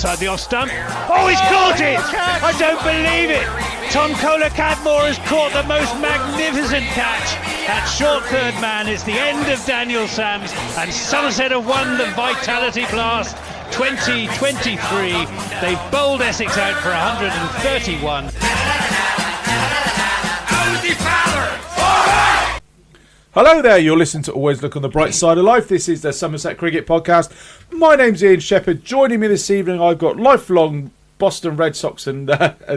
outside the off stump. Oh, he's caught it! I don't believe it! Tom Kohler-Cadmore has caught the most magnificent catch. That short third man is the end of Daniel Sams, and Somerset have won the Vitality Blast 2023. They've bowled Essex out for 131. Hello there, you're listening to Always Look on the Bright Side of Life. This is the Somerset Cricket Podcast. My name's Ian Shepherd. Joining me this evening, I've got lifelong Boston Red Sox and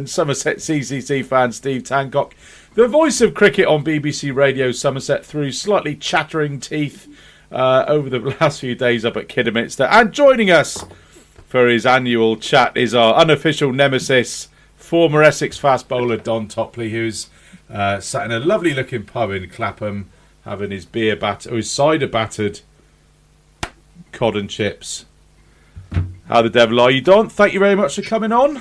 Somerset CCC fan Steve Tancock, the voice of cricket on BBC Radio Somerset through slightly chattering teeth over the last few days up at Kidderminster. And joining us for his annual chat is our unofficial nemesis, former Essex fast bowler Don Topley, who's sat in a lovely looking pub in Clapham, having his his cider battered cod and chips. How the devil are you, Don? Thank you very much for coming on.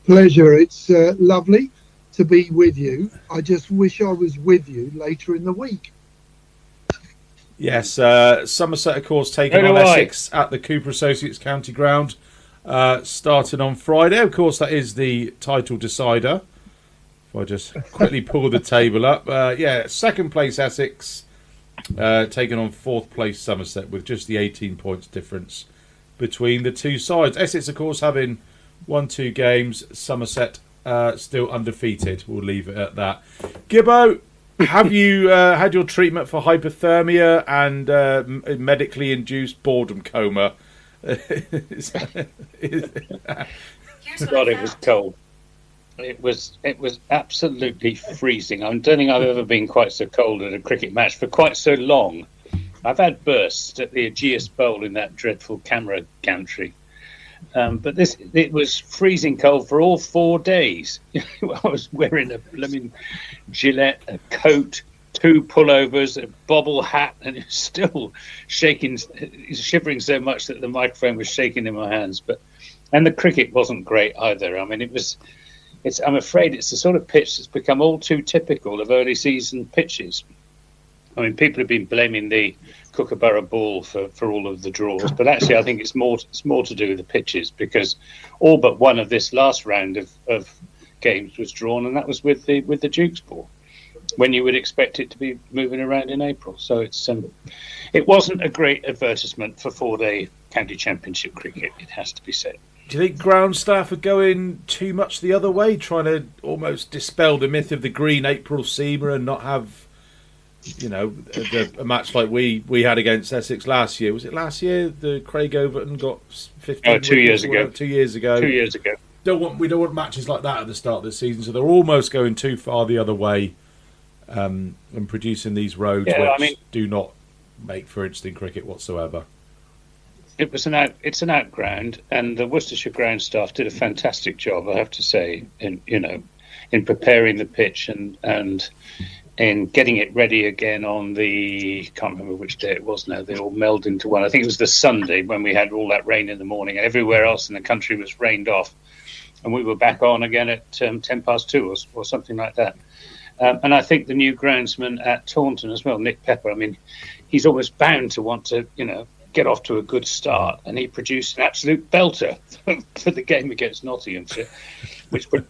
Pleasure. It's lovely to be with you. I just wish I was with you later in the week. Yes, Somerset, of course, taking on Essex at the Cooper Associates County Ground, starting on Friday. Of course, that is the title decider. If I just quickly pull the table up. Second place Essex, taking on fourth place Somerset with just the 18 points difference between the two sides. Essex, of course, having won 2 games. Somerset still undefeated. We'll leave it at that. Gibbo, have you had your treatment for hypothermia and medically induced boredom coma? God, it was cold. It was absolutely freezing. I don't think I've ever been quite so cold at a cricket match for quite so long. I've had bursts at the Aegeus Bowl in that dreadful camera gantry. But it was freezing cold for all 4 days. I was wearing a blooming Gillette, a coat, 2 pullovers, a bobble hat, and it was still shivering so much that the microphone was shaking in my hands. And the cricket wasn't great either. I mean, I'm afraid it's the sort of pitch that's become all too typical of early season pitches. I mean, people have been blaming the Kookaburra ball for all of the draws, but actually I think it's more to do with the pitches, because all but one of this last round of games was drawn, and that was with the Duke's ball, when you would expect it to be moving around in April. So it wasn't a great advertisement for 4-day county championship cricket, it has to be said. Do you think ground staff are going too much the other way, trying to almost dispel the myth of the green April seamer and not have, a match like we had against Essex last year? Was it last year? The Craig Overton got 15. 2 years ago. 2 years ago. 2 years ago. We don't want matches like that at the start of the season, so they're almost going too far the other way, and producing these roads which do not make for interesting cricket whatsoever. It's an out ground, and the Worcestershire ground staff did a fantastic job, I have to say, in preparing the pitch and in getting it ready again on the, can't remember which day it was now, they all melded into one. I think it was the Sunday when we had all that rain in the morning, and everywhere else in the country was rained off, and we were back on again at 2:10 or something like that. And I think the new groundsman at Taunton as well, Nick Pepper, I mean, he's almost bound to want to, get off to a good start, and he produced an absolute belter for the game against Nottinghamshire, which would...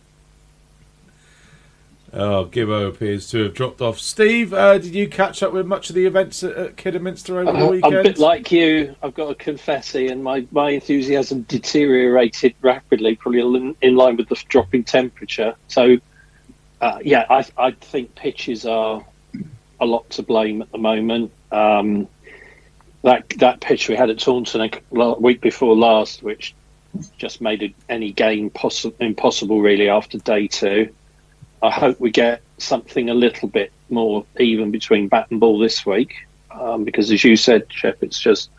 Gibbo appears to have dropped off. Steve, did you catch up with much of the events at Kidderminster over the weekend? I'm a bit like you. I've got to confess, Ian, my enthusiasm deteriorated rapidly, probably in line with the dropping temperature. So, I think pitches are a lot to blame at the moment. That pitch we had at Taunton a week before last, which just made any game impossible really after day 2. I hope we get something a little bit more even between bat and ball this week, because as you said, Shep, it's just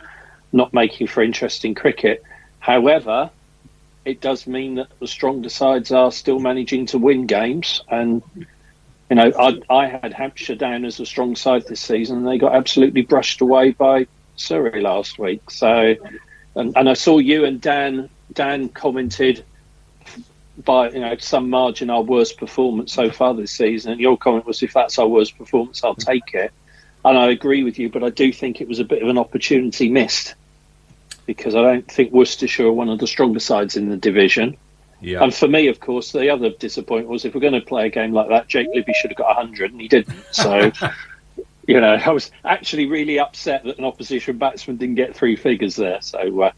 not making for interesting cricket. However, it does mean that the stronger sides are still managing to win games, and I had Hampshire down as a strong side this season, and they got absolutely brushed away by Surrey last week. So, and I saw you and Dan commented by some margin our worst performance so far this season, and your comment was, if that's our worst performance, I'll take it. And I agree with you, but I do think it was a bit of an opportunity missed, because I don't think Worcestershire are one of the stronger sides in the division. Yeah. And for me, of course, the other disappointment was if we're going to play a game like that, Jake Libby should have got 100 and he didn't. So, I was actually really upset that an opposition batsman didn't get three figures there. So,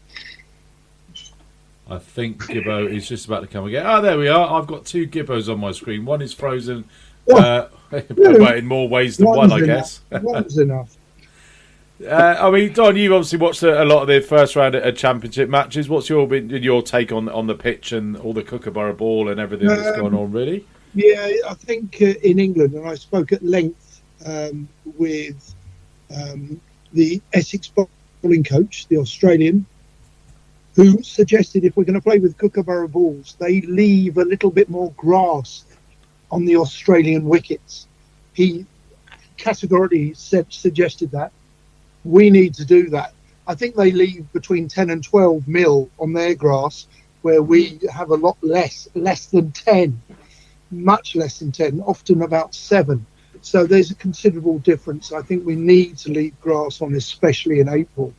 I think Gibbo is just about to come again. Oh, there we are. I've got two Gibbos on my screen. One is frozen, in more ways than one, I guess. One's enough. I mean, Don, you've obviously watched a lot of the first round at championship matches. What's your take on the pitch and all the Kookaburra ball and everything that's going on, really? Yeah, I think in England, and I spoke at length with the Essex bowling coach, the Australian, who suggested if we're going to play with Kookaburra balls, they leave a little bit more grass on the Australian wickets. He categorically suggested that. We need to do that. I think they leave between 10 and 12 mil on their grass, where we have a lot less than 10, much less than 10, often about 7. So there's a considerable difference. I think we need to leave grass on, especially in April.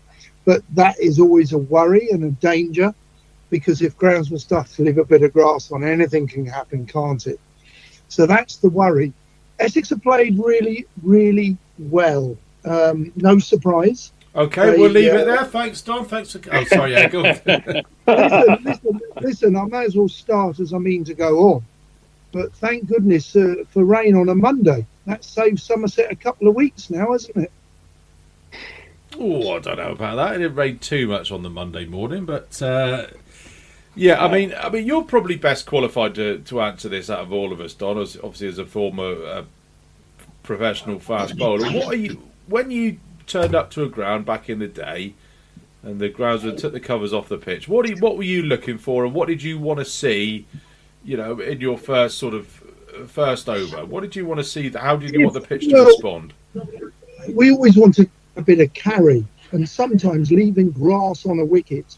But that is always a worry and a danger, because if groundsmen start to leave a bit of grass on, anything can happen, can't it? So that's the worry. Essex have played really, really well. No surprise. Okay, we'll leave it there. Thanks, Don. Thanks for... Oh, sorry, yeah, go on. Listen, I may as well start as I mean to go on. But thank goodness for rain on a Monday. That saves Somerset a couple of weeks now, hasn't it? Oh, I don't know about that. It didn't rain too much on the Monday morning, but... I mean, you're probably best qualified to answer this out of all of us, Don, obviously as a former professional fast bowler. When you turned up to a ground back in the day and the groundsman took the covers off the pitch, what were you looking for, and what did you want to see, in your first over? What did you want to see? How did you want the pitch to respond? We always wanted a bit of carry, and sometimes leaving grass on a wicket,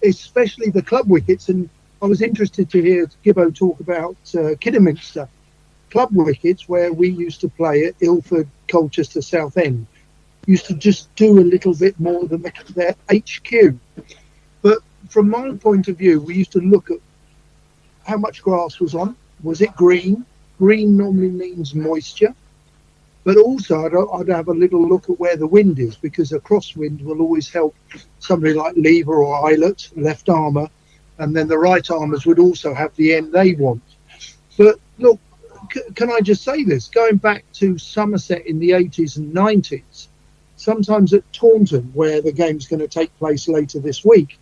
especially the club wickets. And I was interested to hear Gibbo talk about Kidderminster club wickets, where we used to play at Ilford, Colchester, Southend. Used to just do a little bit more than their HQ. But from my point of view, we used to look at how much grass was on. Was it green? Green normally means moisture. But also I'd have a little look at where the wind is, because a crosswind will always help somebody like Lever or Eilert, left armour, and then the right armers would also have the end they want. But look, can I just say this? Going back to Somerset in the 80s and 90s, sometimes at Taunton, where the game's going to take place later this week,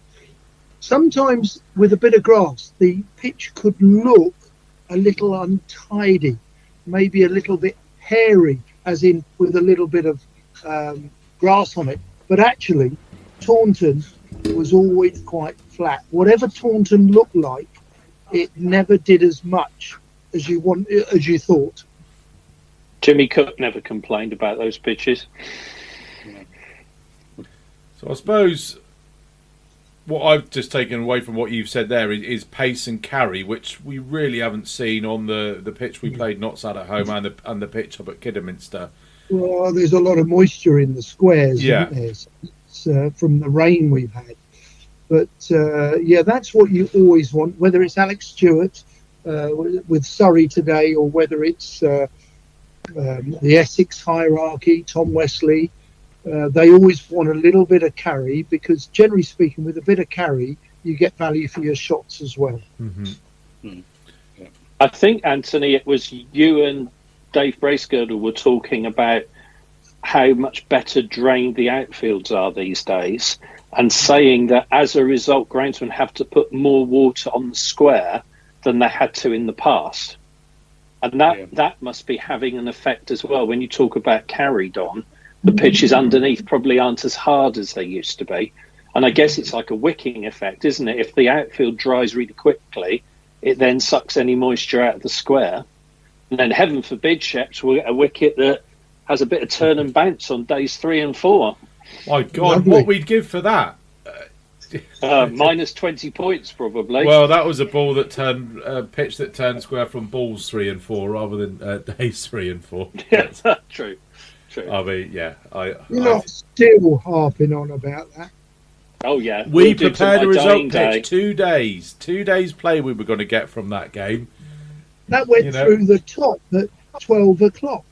sometimes with a bit of grass, the pitch could look a little untidy, maybe a little bit hairy, as in with a little bit of grass on it. But actually, Taunton was always quite flat. Whatever Taunton looked like, it never did as much as you thought. Jimmy Cook never complained about those pitches. So I suppose what I've just taken away from what you've said there is pace and carry, which we really haven't seen on the pitch we played Notts at home and the pitch up at Kidderminster. Well, there's a lot of moisture in the squares, isn't there? So it's, from the rain we've had. But that's what you always want, whether it's Alex Stewart with Surrey today, or whether it's the Essex hierarchy, Tom Wesley. They always want a little bit of carry, because generally speaking, with a bit of carry, you get value for your shots as well. Mm-hmm. I think, Anthony, it was you and Dave Bracegirdle were talking about how much better drained the outfields are these days, and saying that as a result, groundsmen have to put more water on the square than they had to in the past. And that must be having an effect as well. When you talk about carry, Don, the pitches underneath probably aren't as hard as they used to be. And I guess it's like a wicking effect, isn't it? If the outfield dries really quickly, it then sucks any moisture out of the square. And then heaven forbid, Sheps, we'll get a wicket that has a bit of turn and bounce on days 3 and 4. My God, what we'd give for that? Minus 20 points, probably. Well, that was a ball that turned pitch that turned square from balls 3 and 4 rather than days 3 and 4. Yeah, true. I mean, yeah. You're not still harping on about that. Oh yeah, We we'll do prepared a to my result dying pitch. day. 2 days play we were going to get from that game. That went You know. through the top at 12 o'clock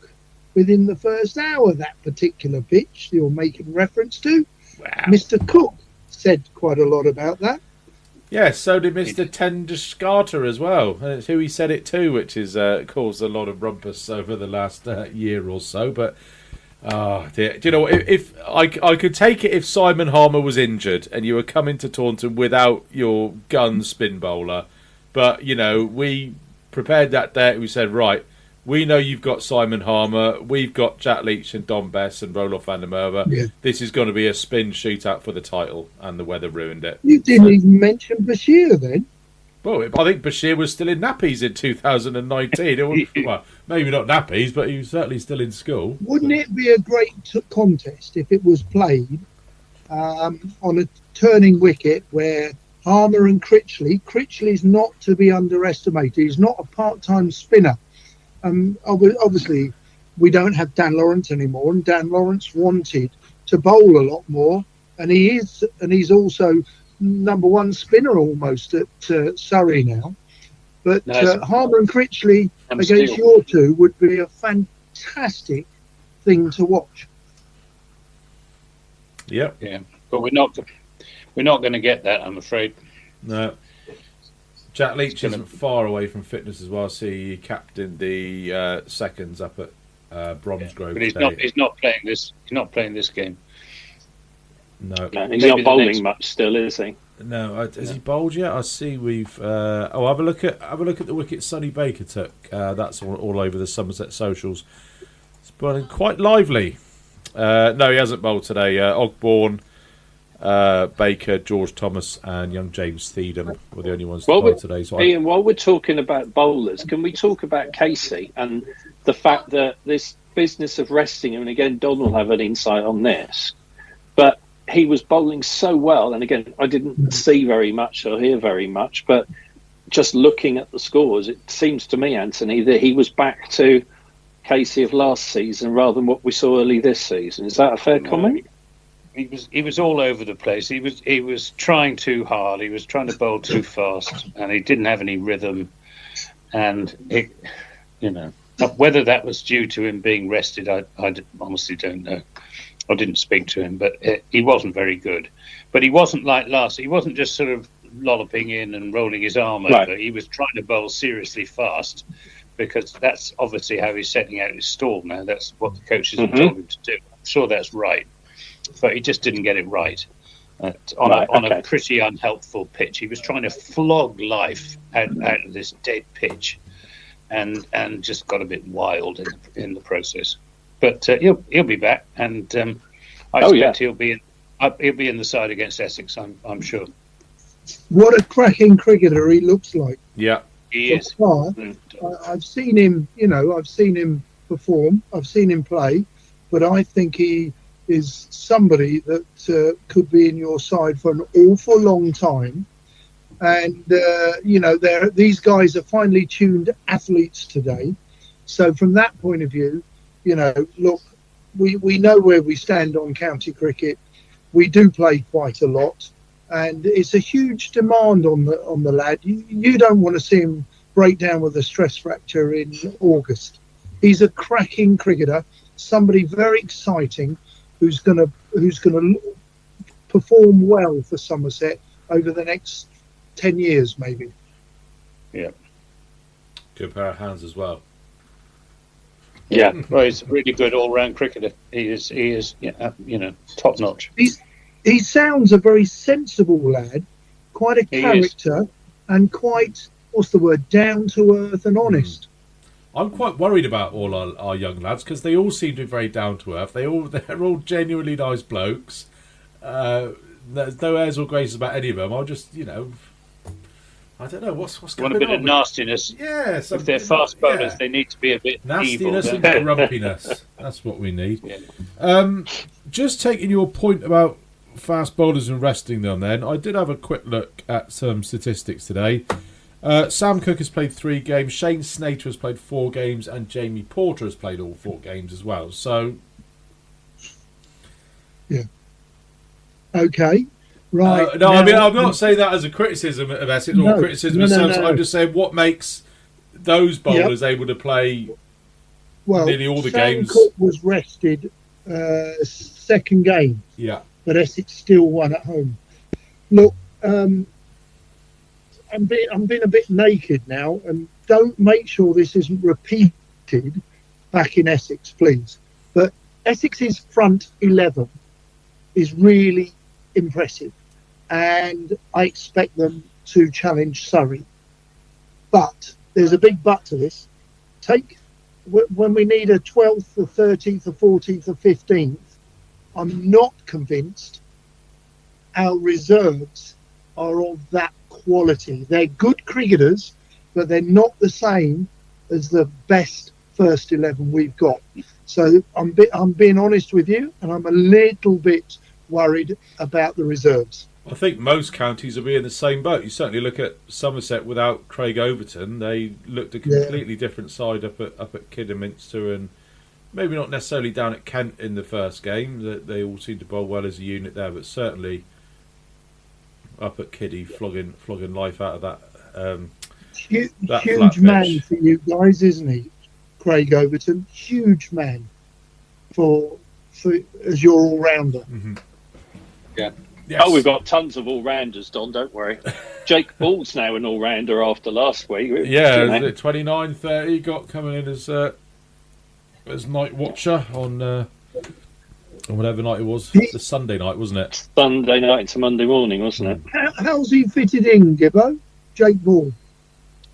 within the first hour, that particular pitch you're making reference to. Wow. Mr. Cook said quite a lot about that. Yeah, so did Mr. Tendescarter as well. And it's who he said it to, which has caused a lot of rumpus over the last year or so. But, dear. Do you know what? If I could take it if Simon Harmer was injured and you were coming to Taunton without your gun spin bowler. But, you know, we prepared that day. We said, right, we know you've got Simon Harmer. We've got Jack Leach and Don Bess and Roloff van der Merwe. Yeah. This is going to be a spin shootout for the title, and the weather ruined it. You didn't even mention Bashir then. Well, I think Bashir was still in nappies in 2019. Well, maybe not nappies, but he was certainly still in school. Wouldn't it be a great contest if it was played on a turning wicket where Harmer and Critchley's not to be underestimated. He's not a part-time spinner. Obviously, we don't have Dan Lawrence anymore, and Dan Lawrence wanted to bowl a lot more, and he's also number one spinner almost at Surrey now. But Harmer and Critchley against your two would be a fantastic thing to watch. Yep. Yeah, but we're not going to get that, I'm afraid. No. Jack Leach isn't far away from fitness as well. See, he captained the seconds up at Bromsgrove. But he's not playing this. He's not playing this game. No, he's not bowling much still, is he? No, has he bowled yet? I see we've. Have a look at the wicket Sonny Baker took. That's all over the Somerset socials. It's been quite lively. No, he hasn't bowled today. Ogborne, Baker, George Thomas, and young James Thiedham were the only ones to bowl today. So Ian, while we're talking about bowlers, can we talk about Casey and the fact that this business of resting him? And again, Don will have an insight on this, but he was bowling so well, and again, I didn't see very much or hear very much, but just looking at the scores, it seems to me, Anthony, that he was back to Casey of last season rather than what we saw early this season. Is that a fair comment? He was all over the place. He was trying too hard. He was trying to bowl too fast, and he didn't have any rhythm. And whether that was due to him being rested, I honestly don't know. I didn't speak to him, but he wasn't very good. But he wasn't like last. He wasn't just sort of lolloping in and rolling his arm over. He was trying to bowl seriously fast, because that's obviously how he's setting out his stall now. That's what the coaches have told him to do. I'm sure that's right, but he just didn't get it right on a pretty unhelpful pitch. He was trying to flog life out of this dead pitch, and just got a bit wild in the process. But he'll be back, and I expect he'll be in the side against Essex. I'm sure. What a cracking cricketer he looks like. Yeah, he is. I've seen him. I've seen him perform. I've seen him play, but I think he is somebody that could be in your side for an awful long time. And these guys are finely tuned athletes today. So from that point of view, look, we know where we stand on county cricket. We do play quite a lot, and it's a huge demand on the lad. You don't want to see him break down with a stress fracture in August. He's a cracking cricketer, somebody very exciting, who's going to perform well for Somerset over the next 10 years, maybe. Yeah. Good pair of hands as well. Yeah, well, he's a really good all-round cricketer. He is, top notch. He sounds a very sensible lad, quite a character, and quite, down to earth and honest. I'm quite worried about all our young lads, because they all seem to be very down to earth. They're all genuinely nice blokes. There's no airs or graces about any of them. I'll just, I don't know what's going on. Want a bit of nastiness? Yeah, if they're fast bowlers, they need to be a bit nastiness evil, and grumpiness. That's what we need. Yeah. Just taking your point about fast bowlers and resting them. Then I did have a quick look at some statistics today. Sam Cook has played 3 games. Shane Snater has played 4 games, and Jamie Porter has played all 4 games as well. So, yeah. Okay. Right. No, now, I mean, I'm not saying that as a criticism of Essex or criticism of Sam. I'm just saying what makes those bowlers able to play nearly all the games. Cook was rested second game, but Essex still won at home. Look, I'm being a bit naked now, and don't make sure this isn't repeated back in Essex, please. But Essex's front 11 is really impressive, and I expect them to challenge Surrey. But there's a big but to this. When we need a 12th, a 13th, a 14th, a 15th, I'm not convinced our reserves are of that quality. They're good cricketers, but they're not the same as the best first 11 we've got. So I'm being honest with you, and I'm a little bit worried about the reserves. I think most counties will be in the same boat. You certainly look at Somerset without Craig Overton. They looked a completely different side up at Kidderminster, and maybe not necessarily down at Kent in the first game. They all seemed to bowl well as a unit there, but certainly up at Kiddie, flogging life out of that. Huge man for you guys, isn't he, Craig Overton? Huge man for as your all-rounder. Mm-hmm. Yeah. Yes. Oh, we've got tons of all-rounders, Don, don't worry. Jake Ball's now an all-rounder after last week. Yeah, 29-30 got coming in as night watcher on whatever night it was. The Sunday night, wasn't it? Sunday night into Monday morning, wasn't it? How's he fitted in, Gibbo? Jake Ball?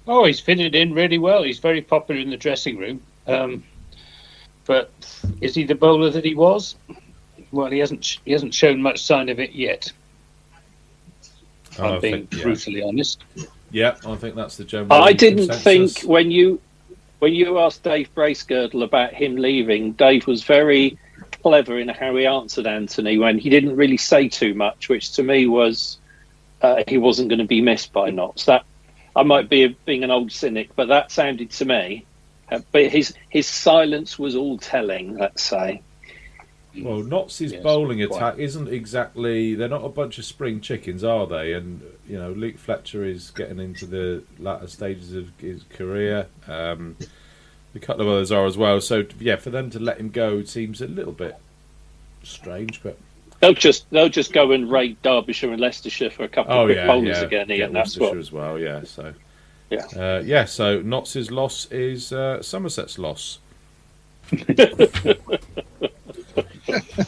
Oh, he's fitted in really well. He's very popular in the dressing room. But is he the bowler that he was? Well, he hasn't shown much sign of it yet. I'm being brutally honest. Yeah, I think that's the general. I didn't consensus. think when you asked Dave Bracegirdle about him leaving, Dave was very clever in how he answered Anthony when he didn't really say too much, which to me was he wasn't going to be missed by Notts. That I might be being an old cynic, but that sounded to me. But his silence was all telling. Let's say. Well, Notts' bowling attack isn't exactly... They're not a bunch of spring chickens, are they? And, Luke Fletcher is getting into the latter stages of his career. A couple of others are as well. So, for them to let him go seems a little bit strange, but... They'll just go and raid Derbyshire and Leicestershire for a couple of quick bowlers again, Ian. That's what... as well, so... Yeah. So Notts' loss is Somerset's loss.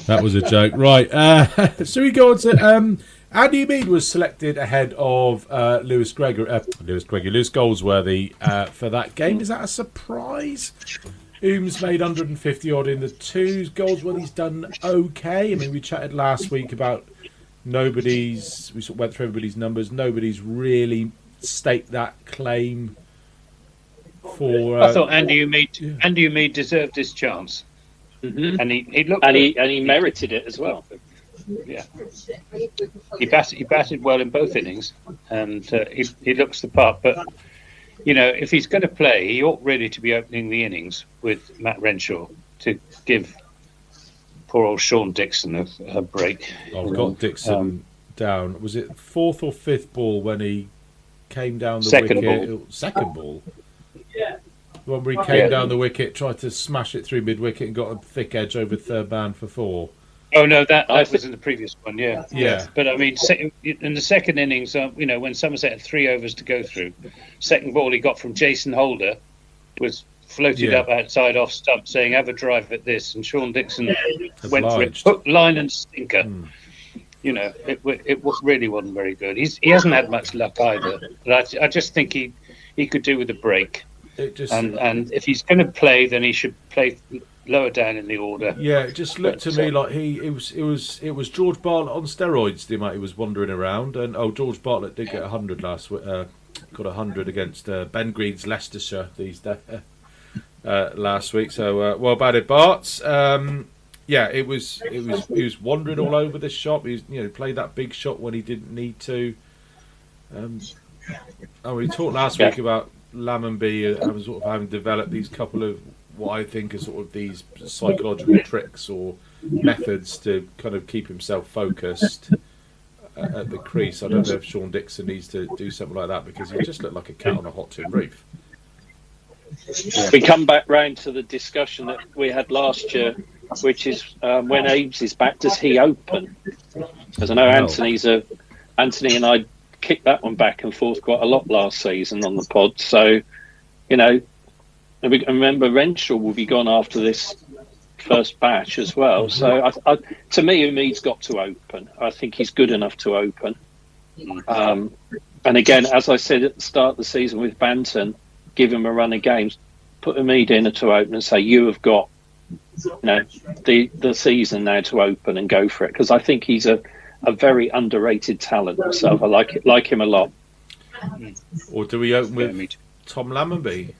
That was a joke. Right. So we go on to Andy Mead was selected ahead of Lewis Goldsworthy for that game. Is that a surprise? Ooms made 150 odd in the twos. Goldsworthy's done okay. I mean, we chatted last week about we sort of went through everybody's numbers. Nobody's really staked that claim for. I thought Andy Mead deserved his chance. Mm-hmm. And he looked and he merited it as well. Yeah, he batted well in both innings, and he looks the part. But if he's going to play, he ought really to be opening the innings with Matt Renshaw to give poor old Sean Dixon a break. I've got Dixon down. Was it fourth or fifth ball when he came down the second wicket? Ball. Second ball. Yeah. When he came down the wicket, tried to smash it through mid-wicket and got a thick edge over third man for 4. Oh, no, that was in the previous one, yeah. Yeah. But, I mean, in the second innings, when Somerset had 3 overs to go through, second ball he got from Jason Holder was floated up outside off stump saying, have a drive at this. And Sean Dixon went for it, hook, line and sinker. It really wasn't very good. He hasn't had much luck either. But I just think he could do with a break. And if he's going to play, then he should play lower down in the order. Yeah, it just looked to me like it was George Bartlett on steroids. The amount he was wandering around, and George Bartlett did get 100 last week. Got 100 against Ben Green's Leicestershire last week. So well batted, Barts. It was wandering all over this shot. He played that big shot when he didn't need to. We talked last week about Lammonby having developed these couple of what I think are sort of these psychological tricks or methods to kind of keep himself focused. at the crease. I don't know if Sean Dixon needs to do something like that, because he just looked like a cat on a hot tin roof. We come back round to the discussion that we had last year, which is when Ames is back, does he open? Because I know Anthony and I kicked that one back and forth quite a lot last season on the pod. So, and remember Renshaw will be gone after this first batch as well. So to me, Umeed's got to open. I think he's good enough to open. And again, as I said at the start of the season with Banton, give him a run of games, put Umeed in to open and say, you have got the season now to open and go for it. Because I think he's a very underrated talent myself. I like him a lot. Or do we open with Tom Lammonby?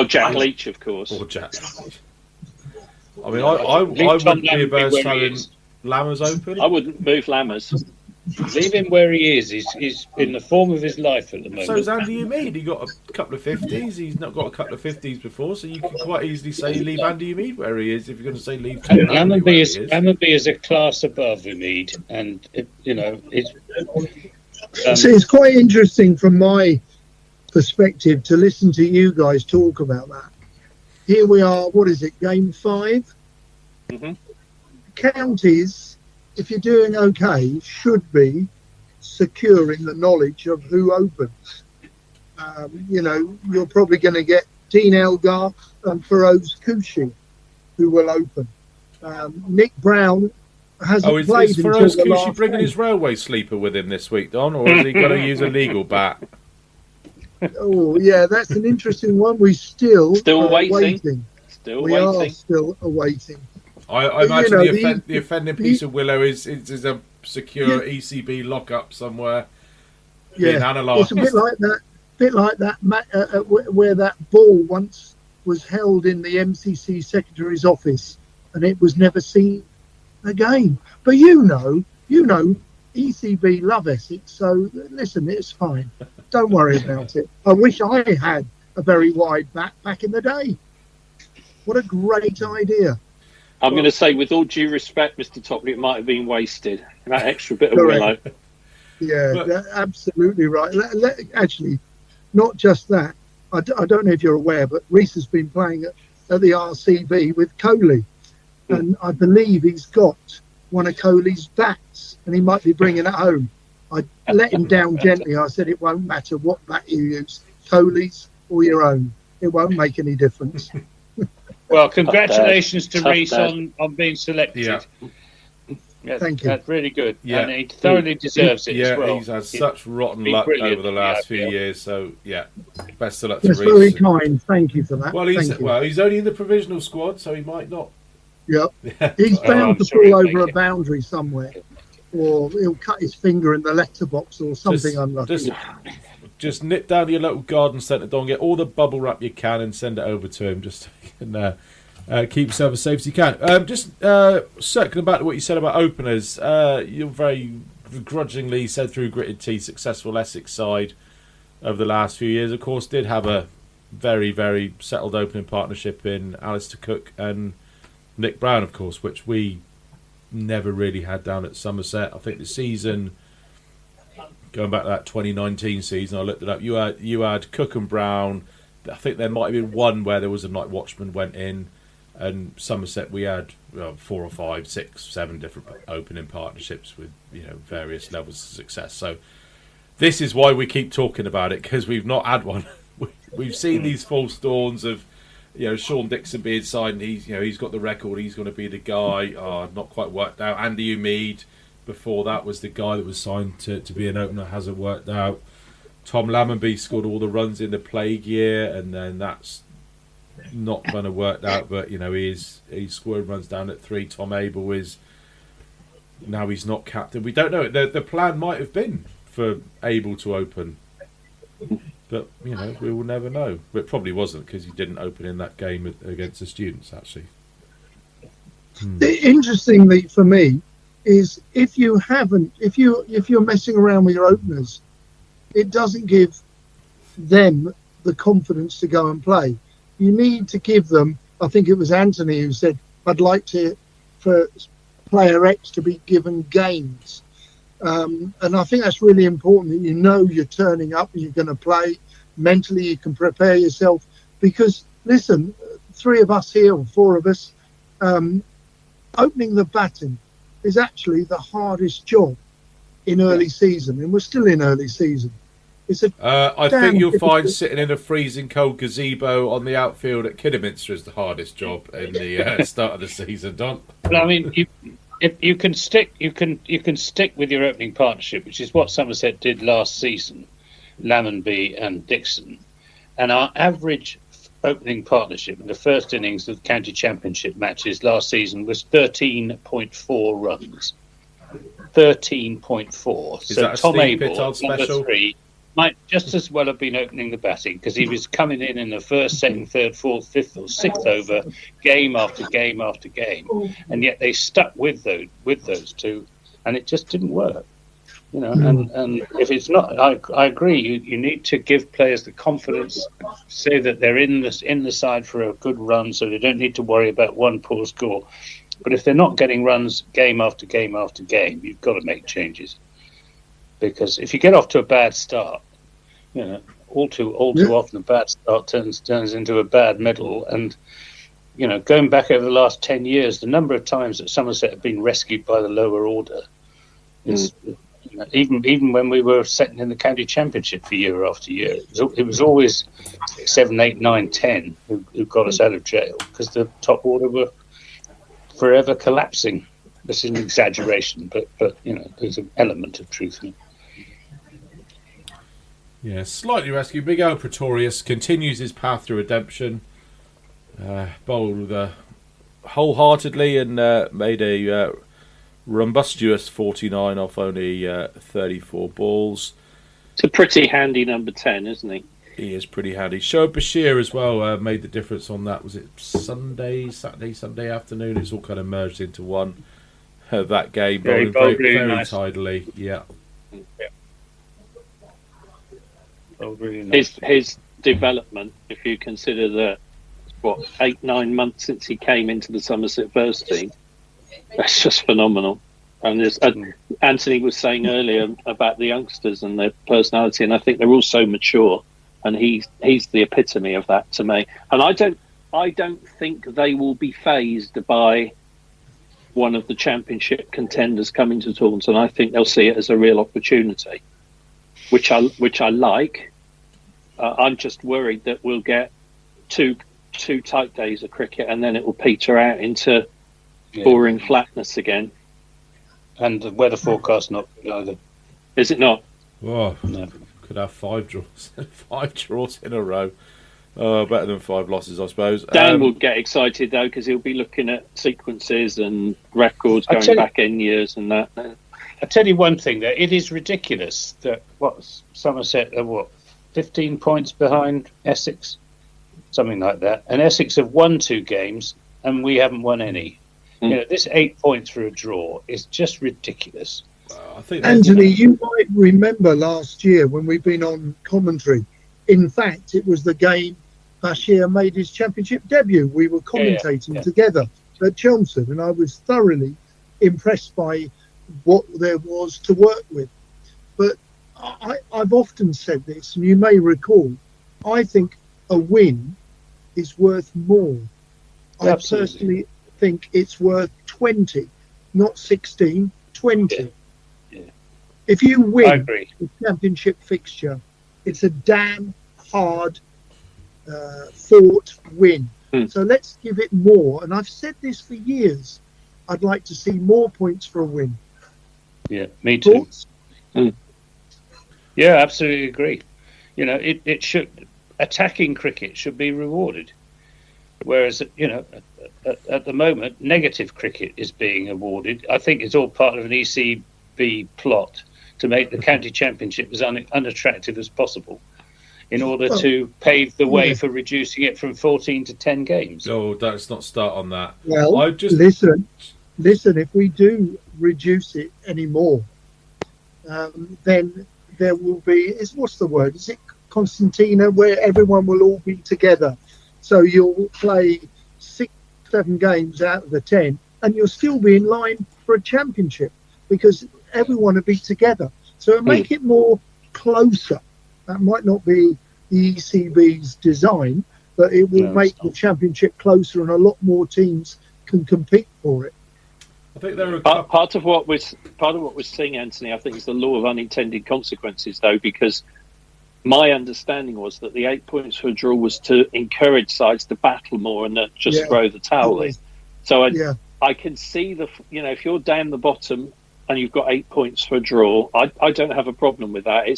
Jack Leach, of course. Or Jack. I mean, I wouldn't be averse to having Lammers open. I wouldn't move Lammers. Leave him where he is. He's in the form of his life at the moment. So is Andy Umeed. He got a couple of 50s. He's not got a couple of 50s before, so you can quite easily say leave Andy Umeed where he is if you're going to say leave Tom Lammonby is a class above Umeed, and So it's quite interesting from my perspective to listen to you guys talk about that. Here we are, what is it, game 5? Mm-hmm. Counties, if you're doing okay, should be securing the knowledge of who opens. You're probably going to get Dean Elgar and Feroz Kouchi, who will open. Nick Brown hasn't played is until Feroz the Kouchi last bringing game. his railway sleeper with him this week, Don, or is he going to use a legal bat? Oh, yeah, that's an interesting one. We still waiting. We are still awaiting. I imagine the offending piece of Willow is a secure ECB lockup somewhere being analysed. It's a bit like that, where that ball once was held in the MCC secretary's office and it was never seen again. But ECB love Essex, so listen, it's fine. Don't worry about it. I wish I had a very wide bat back in the day. What a great idea. I'm going to say, with all due respect, Mr. Topley, it might have been wasted. That extra bit of Willow. Yeah, absolutely right. Actually, not just that. I don't know if you're aware, but Reese has been playing at the RCB with Coley. And I believe he's got one of Coley's bats, and he might be bringing it home. I let him down gently. I said, it won't matter what bat you use, Coley's or your own. It won't make any difference. Well, congratulations to Reese on being selected. Yeah, thank you. That's really good. Yeah. And he thoroughly deserves it as well. Yeah, he's had such rotten luck over the last few years. So, best of luck to That's Reese. very kind. Thank you for that. Well, he's only in the provisional squad, so he might not. Yep. He's bound to fall over a boundary somewhere. Or he'll cut his finger in the letterbox or something unlucky. Just nip down to your local garden centre, Don, get all the bubble wrap you can and send it over to him, just so you can keep yourself as safe as you can. Circling back to what you said about openers, you very begrudgingly said through gritted teeth successful Essex side over the last few years, of course, did have a very, very settled opening partnership in Alistair Cook and Nick Brown, of course, which we never really had down at Somerset. I think the season, going back to that 2019 season, I looked it up. You had Cook and Brown. I think there might have been one where there was a night watchman went in, and Somerset we had 4 or 5, 6, 7 different opening partnerships with various levels of success. So this is why we keep talking about it, because we've not had one. We've seen these false dawns of Sean Dixon being signed. He's got the record. He's going to be the guy. Not quite worked out. Andy Umeed before that was the guy that was signed to be an opener. Hasn't worked out. Tom Lammonby scored all the runs in the plague year, and then that's not going to work out. But he's scoring runs down at 3. Tom Abel is now he's not captain. We don't know. The plan might have been for Abel to open, but we will never know. But it probably wasn't, because he didn't open in that game against the Students. Actually, interestingly for me is if you're messing around with your openers, it doesn't give them the confidence to go and play. You need to give them. I think it was Anthony who said, "I'd like for player X to be given games." And I think that's really important, that you know you're turning up and you're going to play. Mentally, you can prepare yourself. Because, listen, 3 of us here, or 4 of us, opening the batting is actually the hardest job in early season. And we're still in early season. It's I think you'll find sitting in a freezing cold gazebo on the outfield at Kidderminster is the hardest job in the start of the season, Don. But I mean, if you can stick with your opening partnership, which is what Somerset did last season, Lammonby and Dixon, and our average opening partnership in the first innings of county championship matches last season was 13.4 runs. 13.4. Is so that a Tom Steve Abel, Pittard special? number 3, might just as well have been opening the batting, because he was coming in the first, second, third, fourth, fifth, or sixth over, game after game after game, and yet they stuck with those 2, and it just didn't work. You know, and if it's not, I agree. You need to give players the confidence, say that they're in the side for a good run, so they don't need to worry about one poor score. But if they're not getting runs game after game after game, you've got to make changes. Because if you get off to a bad start, you know, all too often a bad start turns into a bad middle. And, you know, going back over the last 10 years, the number of times that Somerset have been rescued by the lower order is, you know, even when we were second in the county championship for year after year, it was always 6, 7, 8, 9, 10 who got us out of jail, because the top order were forever collapsing. This is an exaggeration, but you know, there's an element of truth in it. Yeah, slightly rescued. Big O Pretorius continues his path to redemption. Bowled wholeheartedly and made a rumbustious 49 off only 34 balls. It's a pretty handy number 10, isn't he? He is pretty handy. Shoaib Bashir as well made the difference on that. Was it Sunday afternoon? It's all kind of merged into one. That game, Yeah, very nice. tidily. Yeah. Really nice. His development, if you consider that, 8-9 months since he came into the Somerset first team, that's just phenomenal. And Anthony was saying earlier about the youngsters and their personality, and I think they're all so mature, and he's the epitome of that to me. And I don't think they will be fazed by one of the championship contenders coming to Taunton. I think they'll see it as a real opportunity, which I like. I'm just worried that we'll get two tight days of cricket, and then it will peter out into boring flatness again. And the weather forecast not good either. Is it not? Oh, No. could have 5 draws, 5 draws in a row. Better than 5 losses, I suppose. Dan will get excited though, because he'll be looking at sequences and records going back in years and that. I'll tell you one thing, that it is ridiculous that Somerset are 15 points behind Essex, something like that, and Essex have won 2 games and we haven't won any. You know, this 8 points for a draw is just ridiculous. I think Anthony, you might remember last year when we've been on commentary. In fact, it was the game Bashir made his championship debut. We were commentating together at Chelmsford, and I was thoroughly impressed by what there was to work with. But I've often said this, and you may recall, I think a win is worth more. Absolutely. I personally think it's worth 20, not 16, 20. Yeah. If you win agree. the championship fixture, it's a damn hard fought win. So let's give it more. And I've said this for years. I'd like to see more points for a win. Yeah, me too. Thoughts? Yeah, absolutely agree. You know, it should, attacking cricket should be rewarded, whereas, you know, at the moment, negative cricket is being awarded. I think it's all part of an ECB plot to make the county championship as unattractive as possible, in order to pave the way for reducing it from 14 to 10 games. Oh, let's not start on that. Well, listen, if we do reduce it anymore, then there will be, what's the word? Is it Constantina, where everyone will all be together? So you'll play 6, 7 games out of the 10, and you'll still be in line for a championship, because everyone to be together. So it'll make it more closer. That might not be the ECB's design, but it will make the championship closer, and a lot more teams can compete for it. I think there are part of what we're seeing, Anthony, I think, is the law of unintended consequences, though, because my understanding was that the 8 points for a draw was to encourage sides to battle more and not just throw the towel in. So I can see if you're down the bottom and you've got 8 points for a draw, I don't have a problem with that.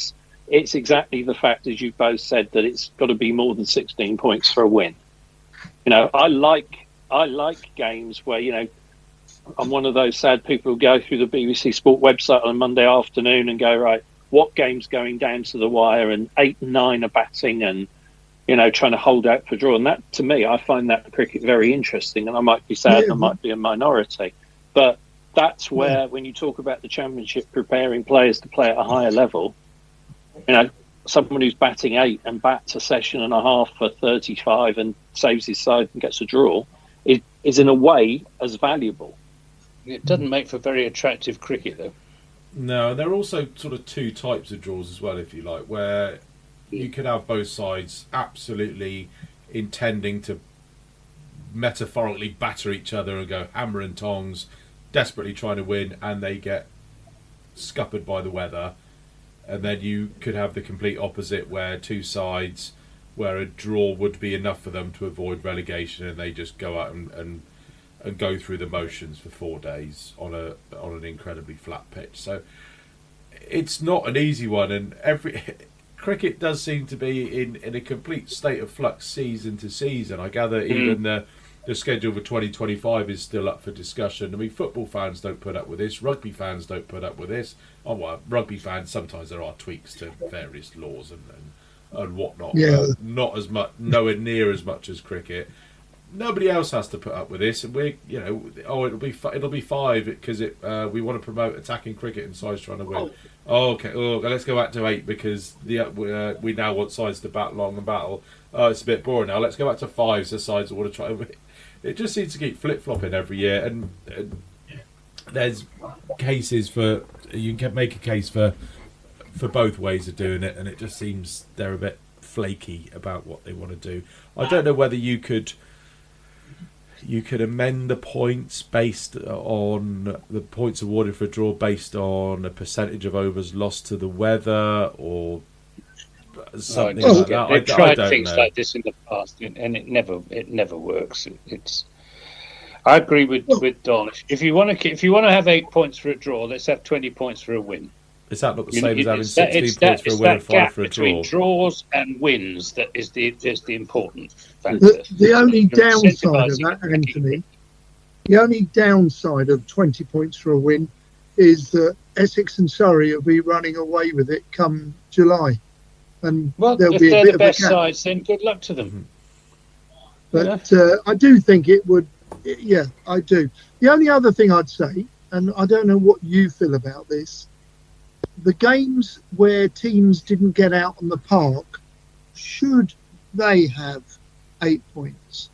It's exactly the fact, as you've both said, that it's got to be more than 16 points for a win. I like games where, I'm one of those sad people who go through the BBC Sport website on a Monday afternoon and go, right, what game's going down to the wire, and 8 and 9 are batting and, trying to hold out for draw. And that, to me, I find that cricket very interesting, and I might be sad and I might be a minority. But that's where, when you talk about the championship preparing players to play at a higher level, someone who's batting 8 and bats a session and a half for 35 and saves his side and gets a draw is in a way as valuable. It doesn't make for very attractive cricket, though. No, there are also sort of two types of draws as well, if you like, where you could have both sides absolutely intending to metaphorically batter each other and go hammer and tongs, desperately trying to win, and they get scuppered by the weather. And then you could have the complete opposite, where two sides, where a draw would be enough for them to avoid relegation, and they just go out and go through the motions for 4 days on an incredibly flat pitch. So it's not an easy one, and cricket does seem to be in a complete state of flux season to season. I gather even the schedule for 2025 is still up for discussion. I mean, football fans don't put up with this. Rugby fans don't put up with this. Oh, well, rugby fans, sometimes there are tweaks to various laws and whatnot. But not as much, nowhere near as much as cricket. Nobody else has to put up with this, and it'll be 5 because we want to promote attacking cricket and sides trying to win. Okay, let's go back to 8 because we now want sides to bat long and battle. It's a bit boring now. Let's go back to 5 so sides want to try and win. It just seems to keep flip-flopping every year, and there's cases for, you can make a case for both ways of doing it, and it just seems they're a bit flaky about what they want to do. I don't know whether you could amend the points based on the points awarded for a draw based on a percentage of overs lost to the weather or something like that. They've tried things like this in the past, and it never works. I agree with Don. If you want to have 8 points for a draw, let's have 20 points for a win. Is that not the same as having 16 points for a win and 5 for a draw? Between draws and wins that is the important factor. The only downside of that, Anthony, the only downside of 20 points for a win is that Essex and Surrey will be running away with it come July. And there'll be a bit of a gap. If they're the best sides, then good luck to them. But I do think it would, I do. The only other thing I'd say, and I don't know what you feel about this, the games where teams didn't get out on the park, should they have 8 points?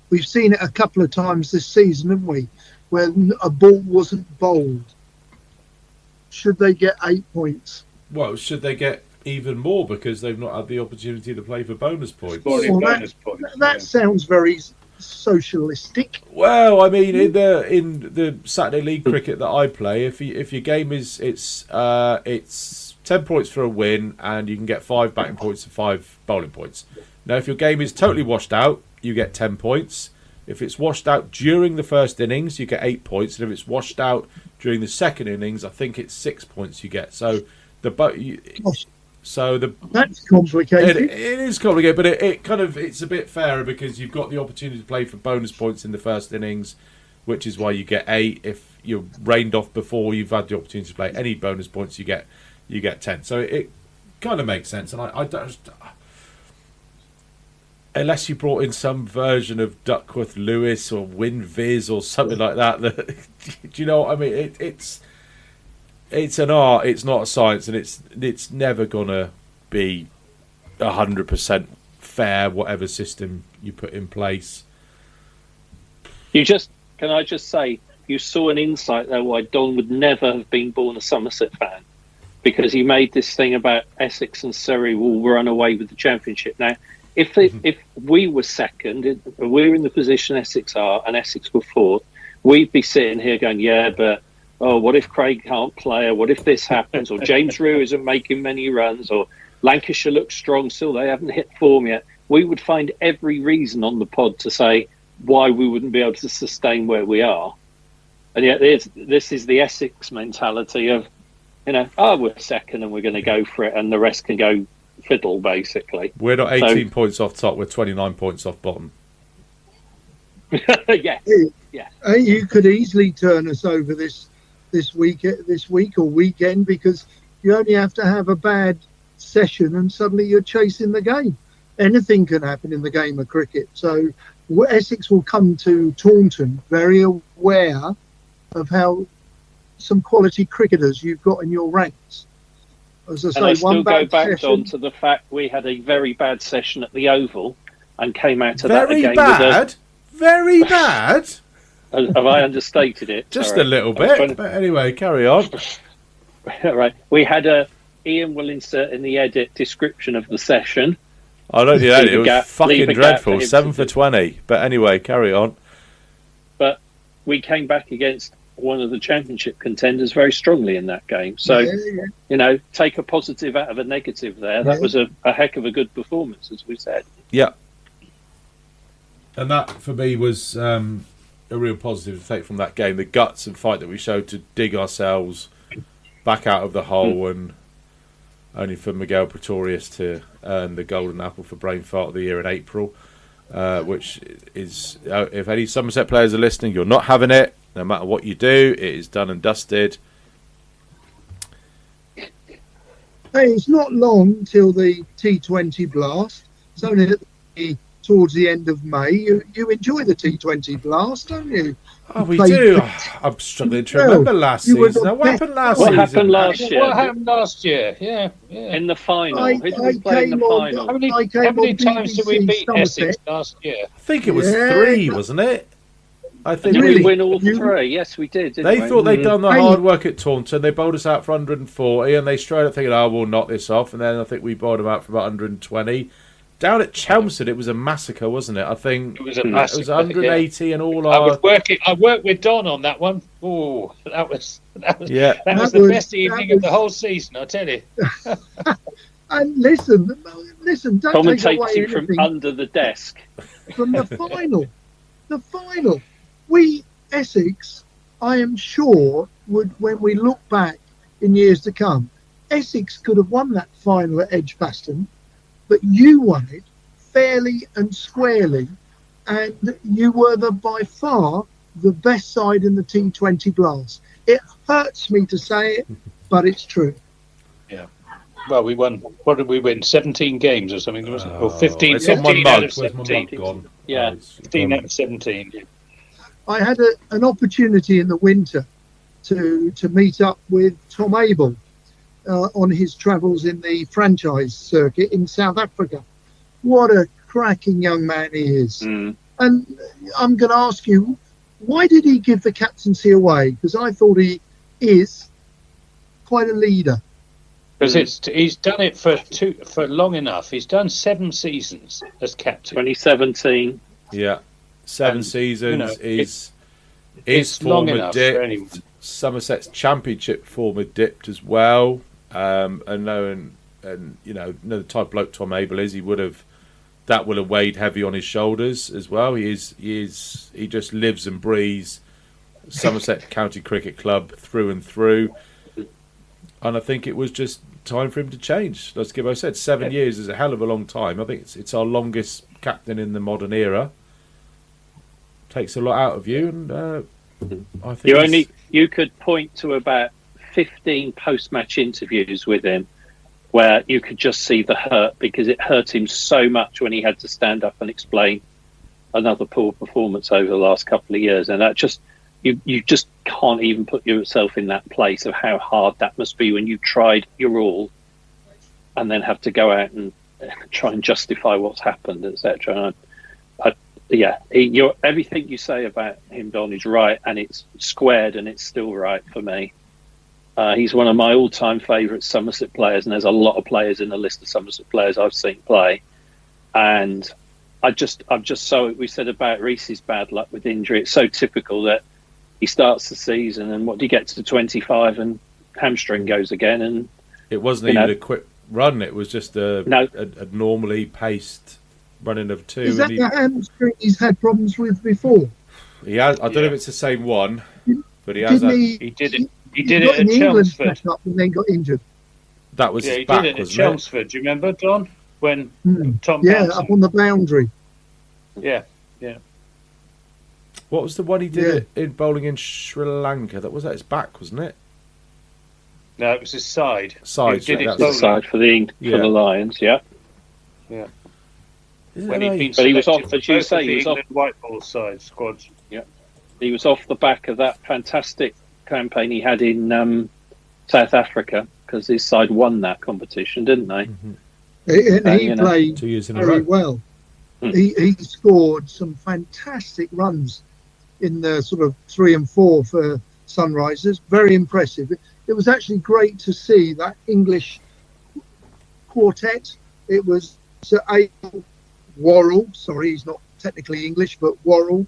We've seen it a couple of times this season, haven't we, where a ball wasn't bowled. Should they get 8 points? Well, should they get even more because they've not had the opportunity to play for bonus points? That sounds very socialistic. Well, I mean, in the Saturday League cricket that I play, if your game is it's 10 points for a win and you can get 5 batting points and 5 bowling points. Now, if your game is totally washed out, you get 10 points. If it's washed out during the first innings, you get 8 points, and if it's washed out during the second innings, I think it's 6 points you get. So that's complicated. It is complicated, but it's a bit fairer because you've got the opportunity to play for bonus points in the first innings, which is why you get 8. If you're rained off before you've had the opportunity to play any bonus points, you get 10. So it kind of makes sense, and I don't. Unless you brought in some version of Duckworth Lewis or Win Viz or something like that, do you know what I mean? It's an art, it's not a science, and it's never gonna be 100% fair, whatever system you put in place. Can I just say, you saw an insight there why Don would never have been born a Somerset fan, because he made this thing about Essex and Surrey will run away with the championship. Now, if we were second, if we're in the position Essex are, and Essex were fourth, we'd be sitting here going, yeah, but what if Craig can't play, or what if this happens, or James Rue isn't making many runs, or Lancashire looks strong still, they haven't hit form yet. We would find every reason on the pod to say why we wouldn't be able to sustain where we are. And yet this is the Essex mentality of, we're second and we're going to go for it, and the rest can go fiddle, basically. We're not 18 points off top, we're 29 points off bottom. Yeah. You could easily turn us over this week or weekend, because you only have to have a bad session and suddenly you're chasing the game. Anything can happen in the game of cricket. So Essex will come to Taunton very aware of how some quality cricketers you've got in your ranks. As I say, and I still go back session, on to the fact we had a very bad session at the Oval and came out of Very that again bad? Very bad? Have I understated it? Just Sorry. a little bit. But anyway, carry on. Right. We had Ian will insert in the edit description of the session. I don't think that. It was leave fucking a gap dreadful. for 7 for 20. But anyway, carry on. But we came back against one of the championship contenders very strongly in that game. So, take a positive out of a negative there. That was a heck of a good performance, as we said. Yeah. And that, for me, was a real positive to take from that game. The guts and fight that we showed to dig ourselves back out of the hole, and only for Miguel Pretorius to earn the golden apple for brain fart of the year in April, which is, if any Somerset players are listening, you're not having it. No matter what you do, it is done and dusted. Hey, it's not long till the T20 blast. It's only towards the end of May. You enjoy the T20 blast, don't you? Oh, we do. I'm struggling to remember last season. What happened last season? What happened last year? What happened last year? Yeah. In the final. I Who did we play in the final? How many times did we beat Essex last year? I think it was 3, wasn't it? I think Did we win all 3? Yes, we did. They thought they'd done the hard work at Taunton. They bowled us out for 140, and they straight up thinking, we'll knock this off. And then I think we bowled them out for about 120. Down at Chelmsford, it was a massacre, wasn't it? I think it was a massacre. It was 180 and all I worked with Don on that one. Oh, that was the best evening of the whole season, I tell you. And listen, don't take away commentating from anything under the desk. from the final. The final. We, Essex, I am sure, would, when we look back in years to come, Essex could have won that final at Edgbaston, but you won it fairly and squarely, and you were by far the best side in the T20 blast. It hurts me to say it, but it's true. Yeah. Well, we won. What did we win? 17 games or something, wasn't it? Or 15, it's on my 15 mug. out of 17. Gone? Yeah. 15 out of 17. I had an opportunity in the winter to meet up with Tom Abel on his travels in the franchise circuit in South Africa. What a cracking young man he is. And I'm going to ask you, why did he give the captaincy away? Because I thought he is quite a leader. Because he's done it for long enough. He's done 7 seasons as captain. 2017. Yeah. 7 seasons. His form had dipped. Somerset's championship form had dipped as well. And the type of bloke Tom Abel is, that will have weighed heavy on his shoulders as well. He just lives and breathes Somerset County Cricket Club through and through. And I think it was just time for him to change. As Gibbo said, 7 years is a hell of a long time. I think it's our longest captain in the modern era. Takes a lot out of you, and I think you could point to about 15 post-match interviews with him where you could just see the hurt, because it hurt him so much when he had to stand up and explain another poor performance over the last couple of years, and that just you just can't even put yourself in that place of how hard that must be when you tried your all and then have to go out and try and justify what's happened, etc. everything you say about him, Don, is right, and it's squared, and it's still right for me. He's one of my all-time favourite Somerset players, and there's a lot of players in the list of Somerset players I've seen play. And I'm just so, we said about Reese's bad luck with injury. It's so typical that he starts the season, and what he gets to 25, and hamstring goes again, and it wasn't even a quick run. It was just a normally paced running of 2. Is that the hamstring he's had problems with before? He has. I don't know if it's the same one, but he has. He did it. He did it at Chelmsford. And then got injured. That was his he back, did it at wasn't Chelmsford. Do you remember, Don? When Tom? Yeah, up on the boundary. Yeah. What was the one he did in bowling in Sri Lanka? That was at his back, wasn't it? No, it was his side. Side. He did it the side for the Lions. Yeah. Yeah. When he was off, as you say, he was off white ball side squads. Yeah, he was off the back of that fantastic campaign he had in South Africa, because his side won that competition, didn't they? Mm-hmm. And he played 2 years in a very row. well. He scored some fantastic runs in the sort of 3 and 4 for Sunrisers. Very impressive. It was actually great to see that English quartet. It was Sir Abel Worrell. Sorry, he's not technically English, but Worrell.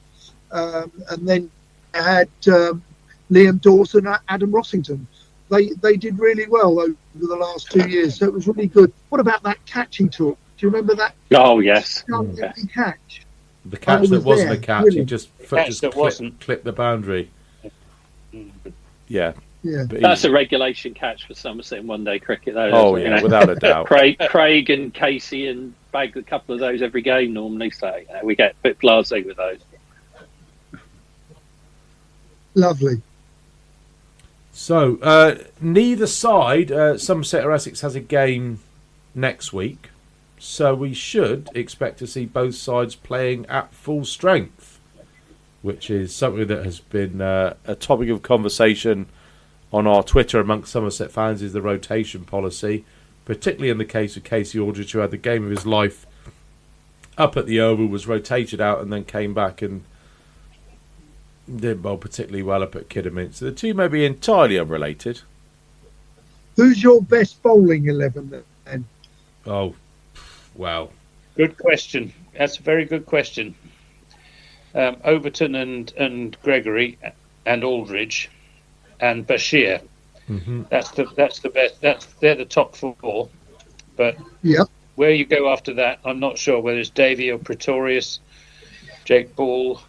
And then I had Liam Dawson and Adam Rossington. They did really well over the last 2 years, so it was really good. What about that catch he took? Do you remember that? Oh, yes. Catch. The catch that wasn't a catch, really. he just clipped the boundary. Yeah. But that's a regulation catch for Somerset in one-day cricket, though. Oh, yeah, without a doubt. Craig and Casey and bag a couple of those every game normally, so we get a bit blasé with those. Lovely. So, neither side, Somerset or Essex, has a game next week. So we should expect to see both sides playing at full strength, which is something that has been a topic of conversation on our Twitter amongst Somerset fans, is the rotation policy, particularly in the case of Casey Aldridge, who had the game of his life up at the Oval, was rotated out and then came back and didn't bowl particularly well up at Kidderminster. The two may be entirely unrelated. Who's your best bowling 11 then? Oh, well. Good question. That's a very good question. Overton and Gregory and Aldridge and Bashir. Mm-hmm. That's the best. They're the top 4. But where you go after that, I'm not sure whether it's Davey or Pretorius, Jake Ball,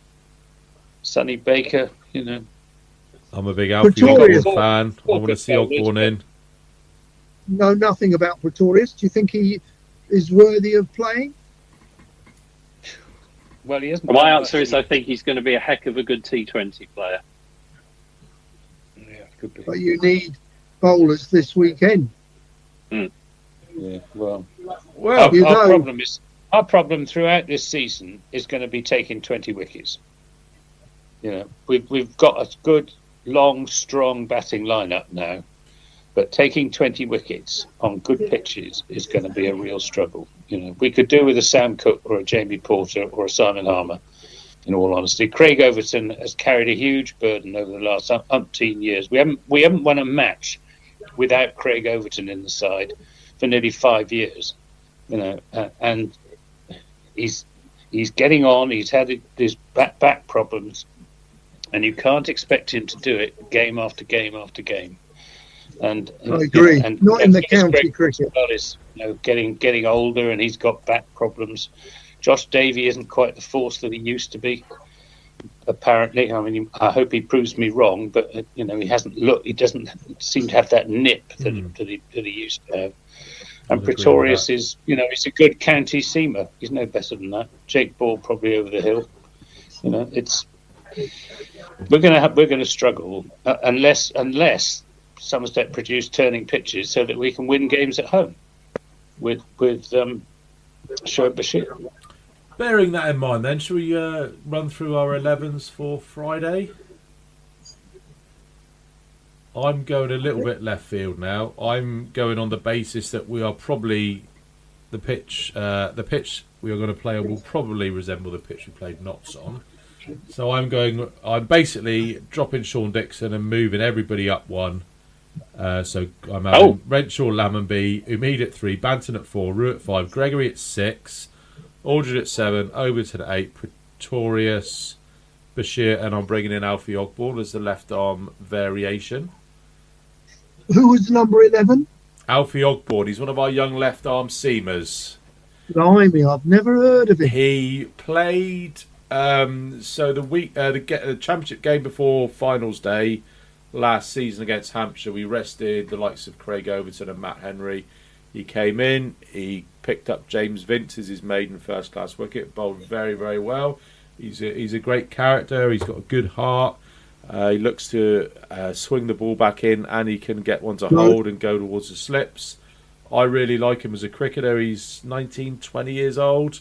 Sonny Baker. I'm a big Alfie Ogborn fan. I want to see Ogborn in. Know nothing about Pretorius. Do you think he is worthy of playing? Well, he hasn't. My answer is I think he's going to be a heck of a good T20 player. Yeah, could be. But you need bowlers this weekend. Yeah, well, our problem throughout this season is going to be taking 20 wickets. We've got a good, long, strong batting lineup now, but taking 20 wickets on good pitches is going to be a real struggle. We could do with a Sam Cooke or a Jamie Porter or a Simon Harmer, in all honesty. Craig Overton has carried a huge burden over the last umpteen years. We haven't won a match without Craig Overton in the side for nearly 5 years. And he's getting on. He's had his back problems, and you can't expect him to do it game after game after game. And I agree. And not in the county cricket. Is, getting older, and he's got back problems. Josh Davey isn't quite the force that he used to be. Apparently, I hope he proves me wrong, but he hasn't looked. He doesn't seem to have that nip that he used to have. And Pretorius is, he's a good county seamer. He's no better than that. Jake Ball probably over the hill. We're going to struggle unless Somerset produce turning pitches so that we can win games at home with Shoaib Bashir. Bearing that in mind, then, shall we run through our 11s for Friday? I'm going a little bit left field now. I'm going on the basis that we are probably the pitch we are going to play will probably resemble the pitch we played Notts on. So I'm basically dropping Sean Dixon and moving everybody up one. So I'm having Renshaw, Lammonby, Umid at 3, Banton at 4, Rue at 5, Gregory at 6, Aldred at 7, Overton at 8, Pretorius, Bashir, and I'm bringing in Alfie Ogborn as the left arm variation. Who was number 11? Alfie Ogborn. He's one of our young left arm seamers. Blimey, I've never heard of him. He played the championship game before finals day last season against Hampshire. We rested the likes of Craig Overton and Matt Henry. He came in, he picked up James Vince as his maiden first class wicket, bowled very, very well. He's a great character, he's got a good heart. He looks to swing the ball back in, and he can get one to hold and go towards the slips. I really like him as a cricketer. He's 19, 20 years old.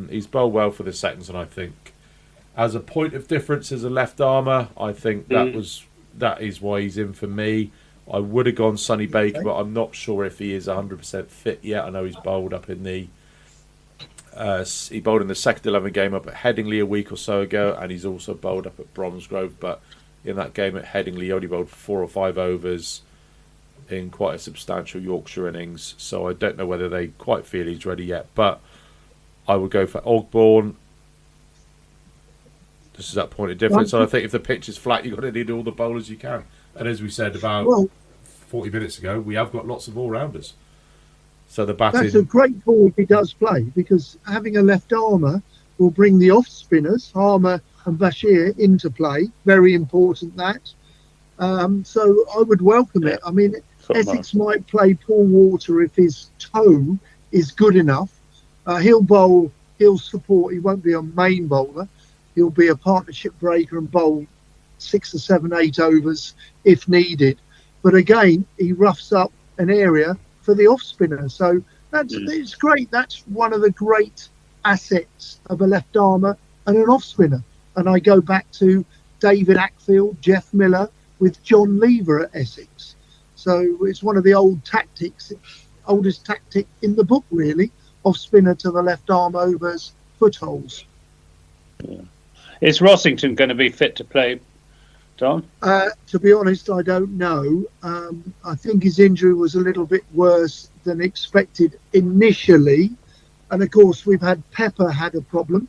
He's bowled well for the seconds, and I think as a point of difference as a left armour, I think that is why he's in for me. I would have gone Sonny Baker, but I'm not sure if he is 100% fit yet. I know he's bowled up in the he bowled in the second 11 game up at Headingley a week or so ago, and he's also bowled up at Bromsgrove. But in that game at Headingley, he only bowled 4 or 5 overs in quite a substantial Yorkshire innings. So I don't know whether they quite feel he's ready yet. But I would go for Ogborn. This is that point of difference. So I think if the pitch is flat, you've got to need all the bowlers you can. And as we said about 40 minutes ago, we have got lots of all-rounders. So the batting... That's a great call if he does play, because having a left armour will bring the off-spinners, Harmer and Bashir, into play. Very important, that. So I would welcome it. I mean, Essex might play Paul Water if his toe is good enough. He'll support, he won't be a main bowler. He'll be a partnership breaker and bowl 6 or 7, 8 overs if needed. But again, he roughs up an area for the off spinner. So it's great. That's one of the great assets of a left armour and an off spinner. And I go back to David Ackfield, Jeff Miller with John Lever at Essex. So it's one of the oldest tactic in the book, really. Off spinner to the left arm overs, footholds. Yeah. Is Rossington going to be fit to play, Don? To be honest, I don't know. I think his injury was a little bit worse than expected initially. And of course, we've had Pepper had a problem.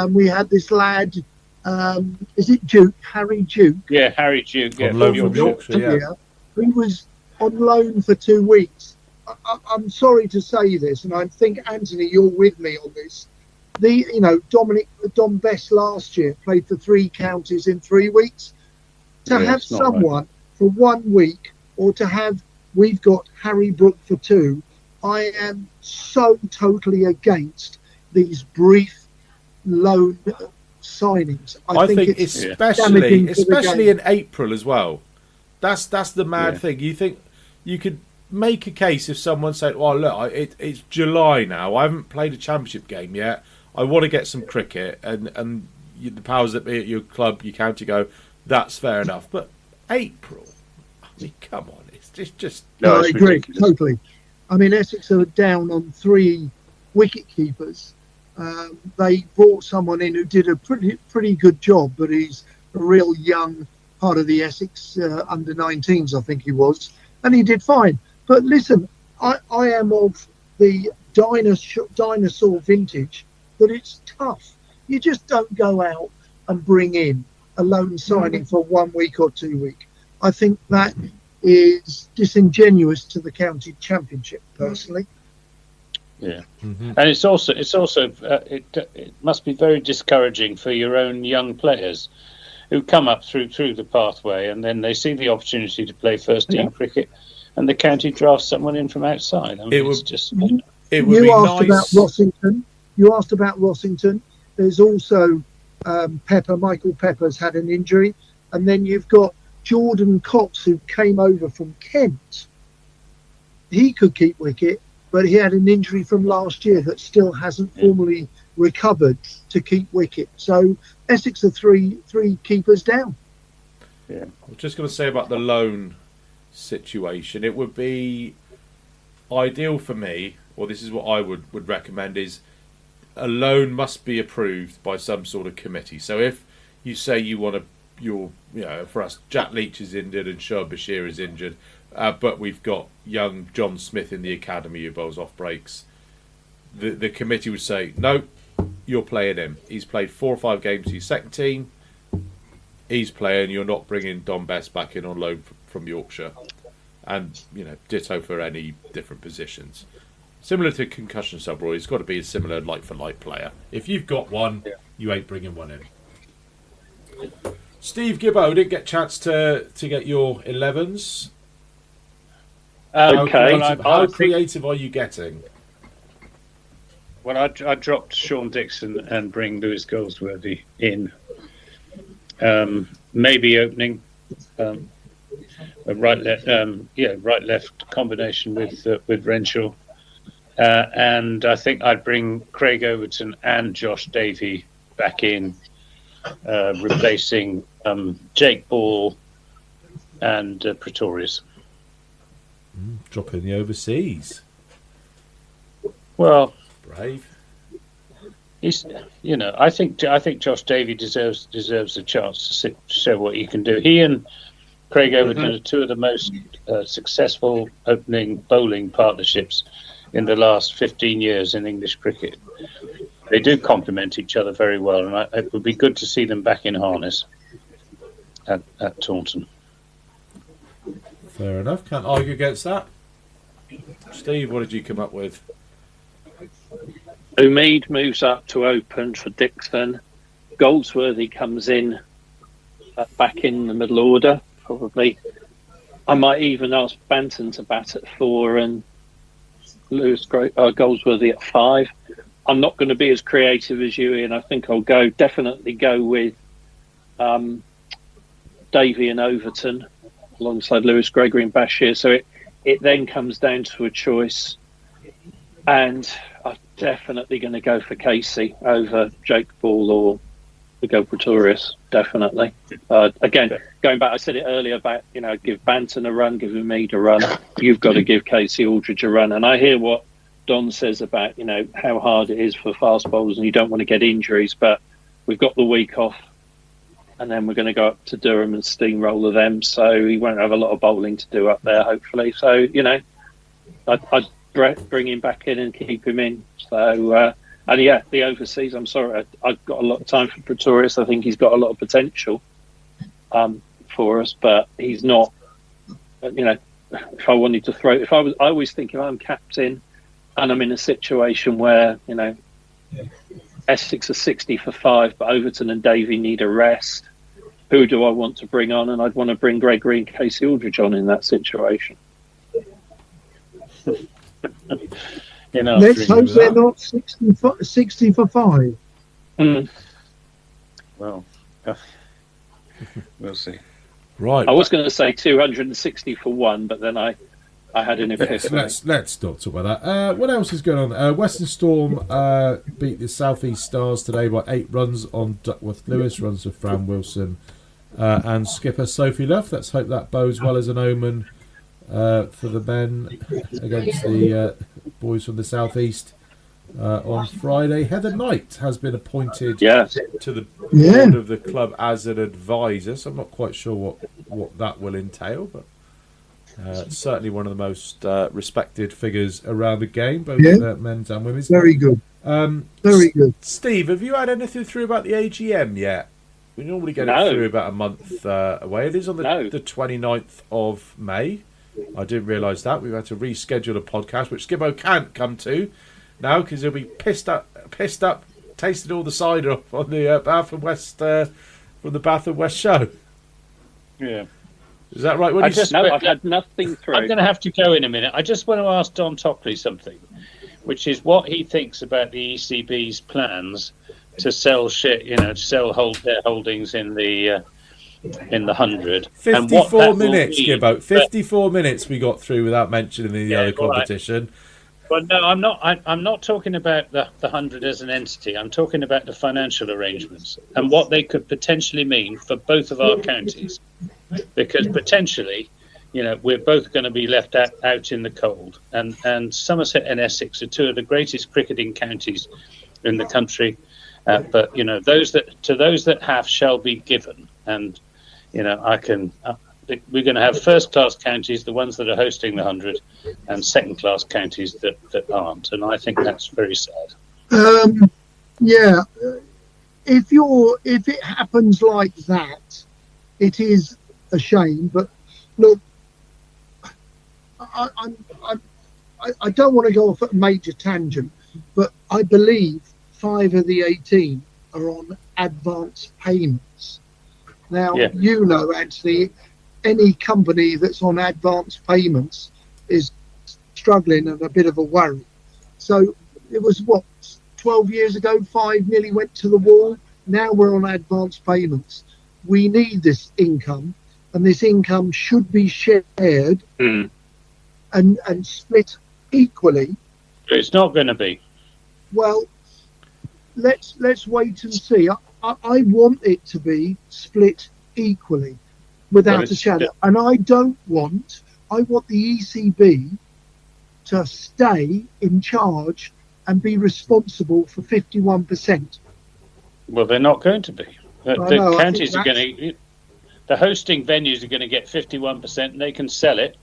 We had this lad, is it Duke? Harry Duke? Yeah, Harry Duke. Yeah, on loan from Yorkshire, yeah. He was on loan for 2 weeks. I'm sorry to say this, and I think, Anthony, you're with me on this. Dom Best last year played for 3 counties in 3 weeks. To have someone for 1 week, or to have, we've got Harry Brook for 2, I am so totally against these brief loan signings. I think it's especially in April as well. That's the mad thing. You think you could make a case if someone said, "Well, look, it's July now. I haven't played a championship game yet. I want to get some cricket," and the powers that be at your club, your county, go, "That's fair enough." But April, I mean, come on, it's just. No, I agree totally. I mean, Essex are down on 3 wicket keepers. They brought someone in who did a pretty good job, but he's a real young part of the Essex under 19s, I think he was, and he did fine. But listen, I am of the dinosaur vintage that it's tough. You just don't go out and bring in a loan signing for 1 week or 2 weeks. I think that is disingenuous to the county championship, personally. Yeah, and it must be very discouraging for your own young players who come up through the pathway, and then they see the opportunity to play first team cricket, and the county drafts someone in from outside. I mean, You asked about Rossington. There's also Pepper. Michael Pepper's had an injury, and then you've got Jordan Cox, who came over from Kent. He could keep wicket, but he had an injury from last year that still hasn't formally recovered to keep wicket. So Essex are three keepers down. Yeah, I was just going to say about the loan situation. It would be ideal for me or this is what I would recommend, is a loan must be approved by some sort of committee. So if you say you want for us, Jack Leach is injured and Shoaib Bashir is injured, but we've got young John Smith in the academy who bowls off breaks, the committee would say, no, you're playing him. He's played 4 or 5 games to your second team. He's playing. You're not bringing Don Best back in on loan from Yorkshire. And, ditto for any different positions. Similar to concussion sub, Roy, it's got to be a similar like-for-like player. If you've got one, you ain't bringing one in. Steve Gibbo, didn't get a chance to get your 11s. Okay. How creative are you getting? Well, I dropped Sean Dixon and bring Lewis Goldsworthy in. Maybe opening a right-left combination with Renshaw. And I think I'd bring Craig Overton and Josh Davey back in, replacing Jake Ball and Pretorius. Dropping the overseas. Well, brave. He's, I think Josh Davey deserves a chance to show what he can do. He and Craig Overton are two of the most successful opening bowling partnerships in the last 15 years in English cricket. They do complement each other very well, and it would be good to see them back in harness at Taunton. Fair enough. Can't argue against that. Steve, what did you come up with? Umeed moves up to open for Dixon. Goldsworthy comes in back in the middle order, probably. I might even ask Banton to bat at 4 and Goldsworthy at 5. I'm not going to be as creative as you, Ian. I think I'll definitely go with Davey and Overton alongside Lewis, Gregory and Bashir. So it then comes down to a choice. And I'm definitely going to go for Casey over Jake Ball or go Pretorius, definitely. Again, going back, I said it earlier about, give Banton a run, give Umeed a run. You've got to give Casey Aldridge a run. And I hear what Don says about, how hard it is for fast bowlers and you don't want to get injuries, but we've got the week off and then we're going to go up to Durham and steamroller them. So he won't have a lot of bowling to do up there, hopefully. So, I'd bring him back in and keep him in. So, the overseas, I'm sorry, I've got a lot of time for Pretorius. I think he's got a lot of potential for us, but he's not, if I wanted to throw, I always think if I'm captain and I'm in a situation where, Essex are 60 for 5, but Overton and Davey need a rest, who do I want to bring on? And I'd want to bring Gregory and Casey Aldridge on in that situation. Let's hope they're not 60 for 5. Well, we'll see. Right. I was going to say 260 for 1, but then I had an epiphany. Let's not talk about that. What else is going on? Western Storm beat the South East Stars today by 8 runs on Duckworth Lewis, runs of Fran Wilson and skipper Sophie Luff. Let's hope that bodes well as an omen for the men against the boys from the South East on Friday. Heather Knight has been appointed to the board of the club as an advisor, so I'm not quite sure what that will entail, but certainly one of the most respected figures around the game, both men's and women's. Very good. Very good. Steve, have you had anything through about the AGM yet? We normally get it through about a month away. It is on the 29th of May. I didn't realise that. We've had to reschedule a podcast, which Skibbo can't come to now because he'll be pissed up, tasted all the cider off on the Bath and West from the Bath and West show. Yeah. Is that right? I've had nothing through. I'm going to have to go in a minute. I just want to ask Don Topley something, which is what he thinks about the ECB's plans to sell their holdings in the 100. 54 minutes, Gibbo. 54 minutes we got through without mentioning the other competition. Well, no, I'm not. I'm not talking about the 100 as an entity. I'm talking about the financial arrangements and what they could potentially mean for both of our counties. Because potentially, we're both going to be left out in the cold. And Somerset and Essex are two of the greatest cricketing counties in the country. But those that have shall be given. And we're going to have first-class counties, the ones that are hosting the 100, and second-class counties that aren't. And I think that's very sad. Yeah, if it happens like that, it is a shame. But look, I don't want to go off at a major tangent, but I believe 5 of the 18 are on advance payments. Now, Anthony, any company that's on advance payments is struggling and a bit of a worry. So it was 12 years ago, 5 nearly went to the wall. Now we're on advance payments. We need this income, and this income should be shared and split equally. It's not going to be. Well, let's wait and see. I want it to be split equally, without a shadow. And I want the ECB to stay in charge and be responsible for 51%. Well, they're not going to be. The counties are going to. The hosting venues are going to get 51%, and they can sell it.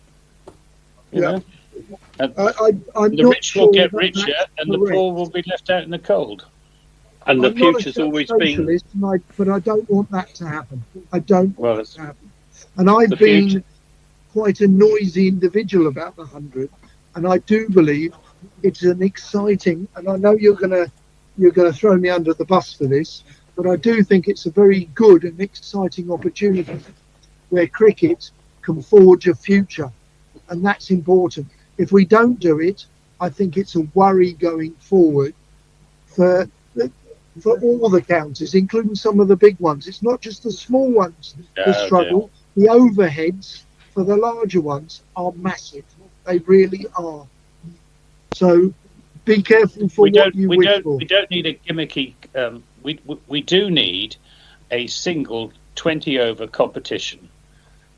You know? And the rich will get richer, and the poor will be left out in the cold. And the future's always been. But I don't want that to happen. I don't want that to happen. And I've been quite a noisy individual about the 100, and I do believe it's an exciting. And I know you're gonna throw me under the bus for this, but I do think it's a very good and exciting opportunity where cricket can forge a future, and that's important. If we don't do it, I think it's a worry going forward for all the counties, including some of the big ones. It's not just the small ones that struggle. The overheads for the larger ones are massive. They really are. So be careful for what you wish for. We don't need a gimmicky. We do need a single 20-over competition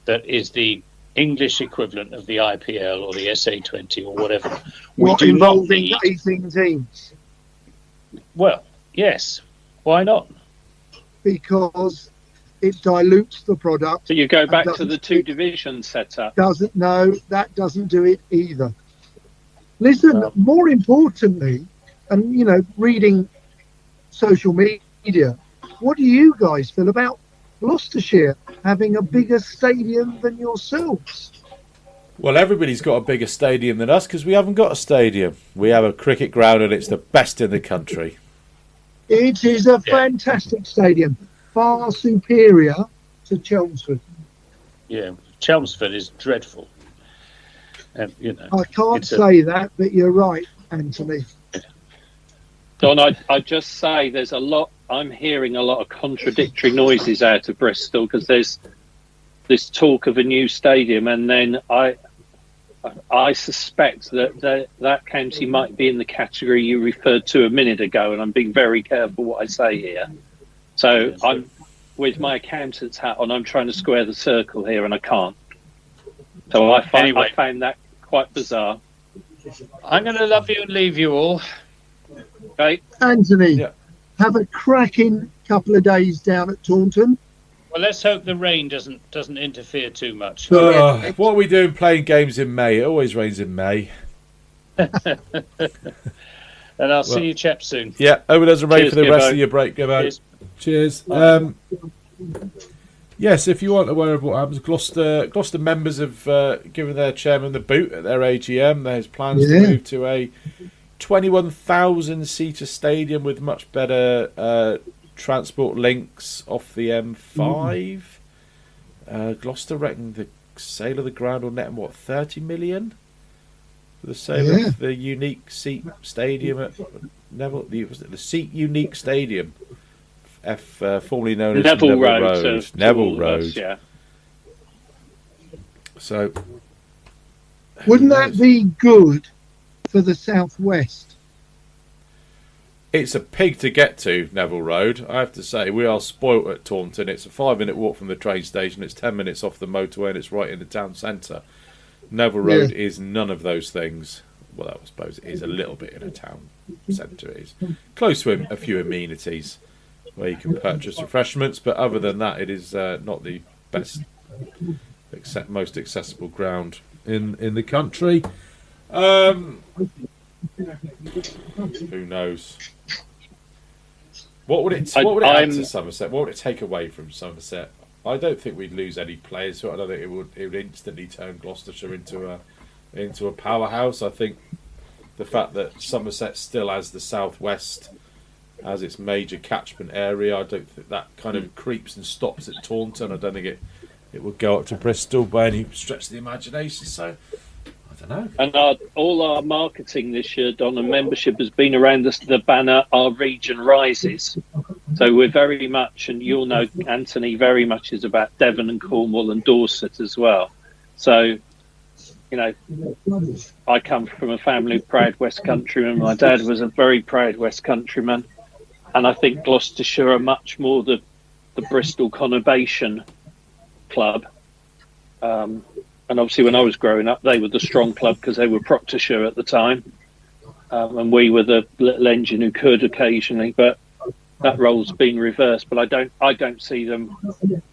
that is the English equivalent of the IPL or the SA20 or whatever. We do not need 18 teams. Well, yes. Why not? Because it dilutes the product. So you go back to the 2 division setup. That doesn't do it either. Listen, more importantly, and reading social media, what do you guys feel about Gloucestershire having a bigger stadium than yourselves? Well, everybody's got a bigger stadium than us because we haven't got a stadium. We have a cricket ground and it's the best in the country. It is a fantastic stadium, far superior to Chelmsford. Yeah, Chelmsford is dreadful. I can't say that, but you're right, Anthony. Don, I just say there's I'm hearing a lot of contradictory noises out of Bristol because there's this talk of a new stadium, and then I suspect that county might be in the category you referred to a minute ago, and I'm being very careful what I say here. So I'm with my accountant's hat on. I'm trying to square the circle here, and I can't. So I found that quite bizarre. I'm going to love you and leave you all. Okay, Anthony, have a cracking couple of days down at Taunton. Well, let's hope the rain doesn't interfere too much. What are we doing playing games in May? It always rains in May. And I'll see you chaps soon. Yeah, over there's a rain for the rest of your break. Cheers. Yes, if you aren't aware of what happens, Gloucester members have given their chairman the boot at their AGM. There's plans to move to a 21,000-seater stadium with much better transport links off the M5. Gloucester reckon the sale of the ground will net them 30 million for the sale of the unique seat stadium at Neville. Was it the Seat Unique Stadium? Formerly known as Neville Road. Neville Road. So, wouldn't that be good for the southwest? It's a pig to get to, Neville Road. I have to say, we are spoilt at Taunton. It's a 5-minute walk from the train station. It's 10 minutes off the motorway, and it's right in the town centre. Neville Road is none of those things. Well, I suppose it is a little bit in a town centre. It is close to a few amenities where you can purchase refreshments, but other than that, it is not the best, most accessible ground in the country. Who knows? What would it add to Somerset? What would it take away from Somerset? I don't think we'd lose any players. So I don't think it would instantly turn Gloucestershire into a powerhouse. I think the fact that Somerset still has the southwest as its major catchment area, I don't think that kind of creeps and stops at Taunton. I don't think it would go up to Bristol by any stretch of the imagination. So I don't know. And all our marketing this year, Don, and membership has been around the banner "Our Region Rises." So we're very much, and you'll know, Anthony, very much is about Devon and Cornwall and Dorset as well. So, I come from a family of proud West Countrymen. My dad was a very proud West Countryman. And I think Gloucestershire are much more the Bristol conurbation club. And obviously when I was growing up, they were the strong club because they were Proctorshire at the time. And we were the little engine who could occasionally, but that role's been reversed. But I don't see them,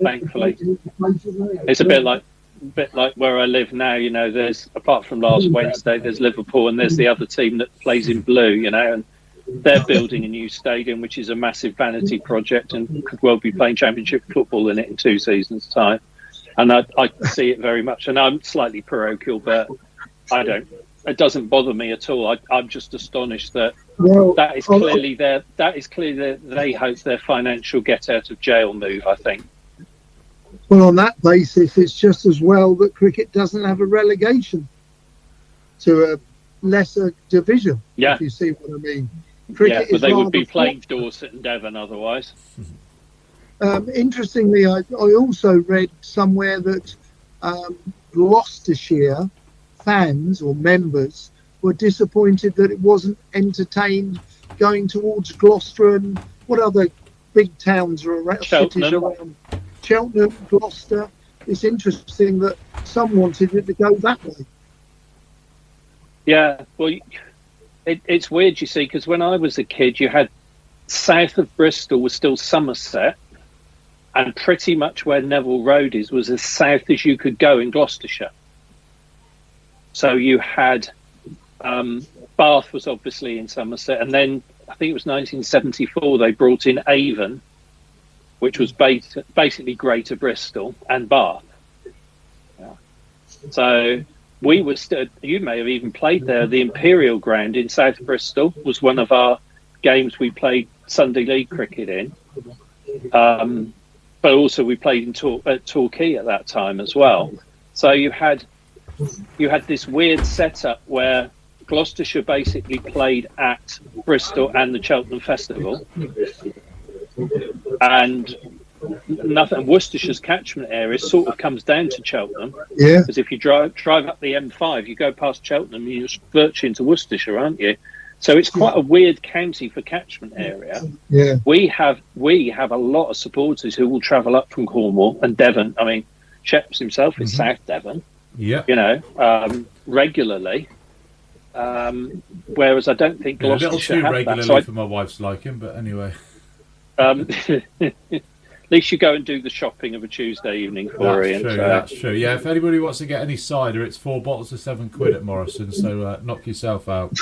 thankfully. It's a bit like where I live now, there's, apart from last Wednesday, there's Liverpool and there's the other team that plays in blue, and they're building a new stadium, which is a massive vanity project and could well be playing championship football in it in 2 seasons' time. And I see it very much. And I'm slightly parochial, but it doesn't bother me at all. I'm just astonished that that is clearly they hope their financial get out of jail move, I think. Well, on that basis, it's just as well that cricket doesn't have a relegation to a lesser division, if you see what I mean. Cricket but they would be playing Dorset and Devon otherwise. Interestingly, I also read somewhere that Gloucestershire fans or members were disappointed that it wasn't entertained going towards Gloucester and what other big towns are around, cities around Cheltenham, Gloucester. It's interesting that some wanted it to go that way. Yeah, well, it's weird, you see, because when I was a kid, you had south of Bristol was still Somerset, and pretty much where Neville Road is was as south as you could go in Gloucestershire. So you had Bath was obviously in Somerset, and then I think it was 1974 they brought in Avon, which was basically Greater Bristol and Bath. Yeah. So we were still, you may have even played there, the Imperial Ground in South Bristol was one of our games we played Sunday League cricket in. But also we played at Torquay at that time as well. So you had this weird setup where Gloucestershire basically played at Bristol and the Cheltenham Festival. And nothing. Worcestershire's catchment area sort of comes down to Cheltenham. Yeah. Because if you drive up the M5, you go past Cheltenham, you're virtually into Worcestershire, aren't you? So it's quite a weird county for catchment area. Yeah. We have a lot of supporters who will travel up from Cornwall and Devon. I mean, Sheps himself is South Devon. Yeah. Regularly. Whereas I don't think Gloucestershire a little too have regularly that. So for my wife's liking, but anyway. At least you go and do the shopping of a Tuesday evening for her. That's true. Yeah, if anybody wants to get any cider, it's 4 bottles of £7 at Morrison. So knock yourself out.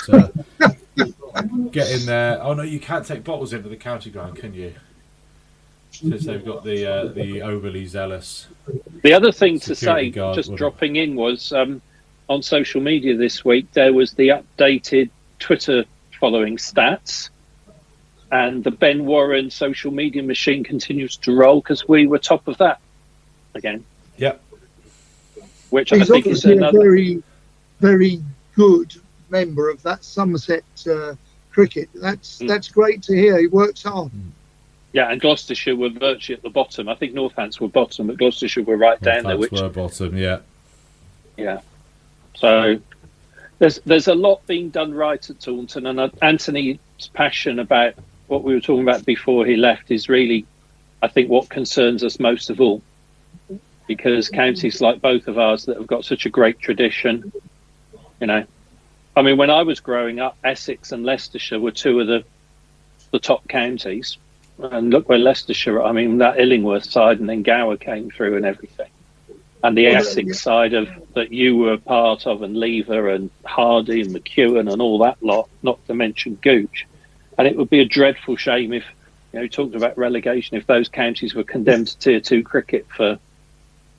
Get in there. Oh no, you can't take bottles into the county ground, can you? Since they've got the overly zealous. The other thing to say, guard, just dropping in, was on social media this week there was the updated Twitter following stats. And the Ben Warren social media machine continues to roll because we were top of that again. Yeah. Which he's I think is another... a very, very good member of that Somerset cricket. That's great to hear. He works hard. Yeah, and Gloucestershire were virtually at the bottom. I think Northants were bottom, but Gloucestershire were right down there. Which were bottom, yeah. Yeah. So there's a lot being done right at Taunton, and Anthony Rob's passion about what we were talking about before he left is really, I think, what concerns us most of all. Because counties like both of ours that have got such a great tradition, you know, I mean, when I was growing up, Essex and Leicestershire were two of the top counties. And look where Leicestershire, I mean, that Illingworth side, and then Gower came through and everything. And the Essex side of that you were a part of, and Lever and Hardy and McEwen and all that lot, not to mention Gooch. And it would be a dreadful shame if, you know, talked about relegation, if those counties were condemned to Tier 2 cricket for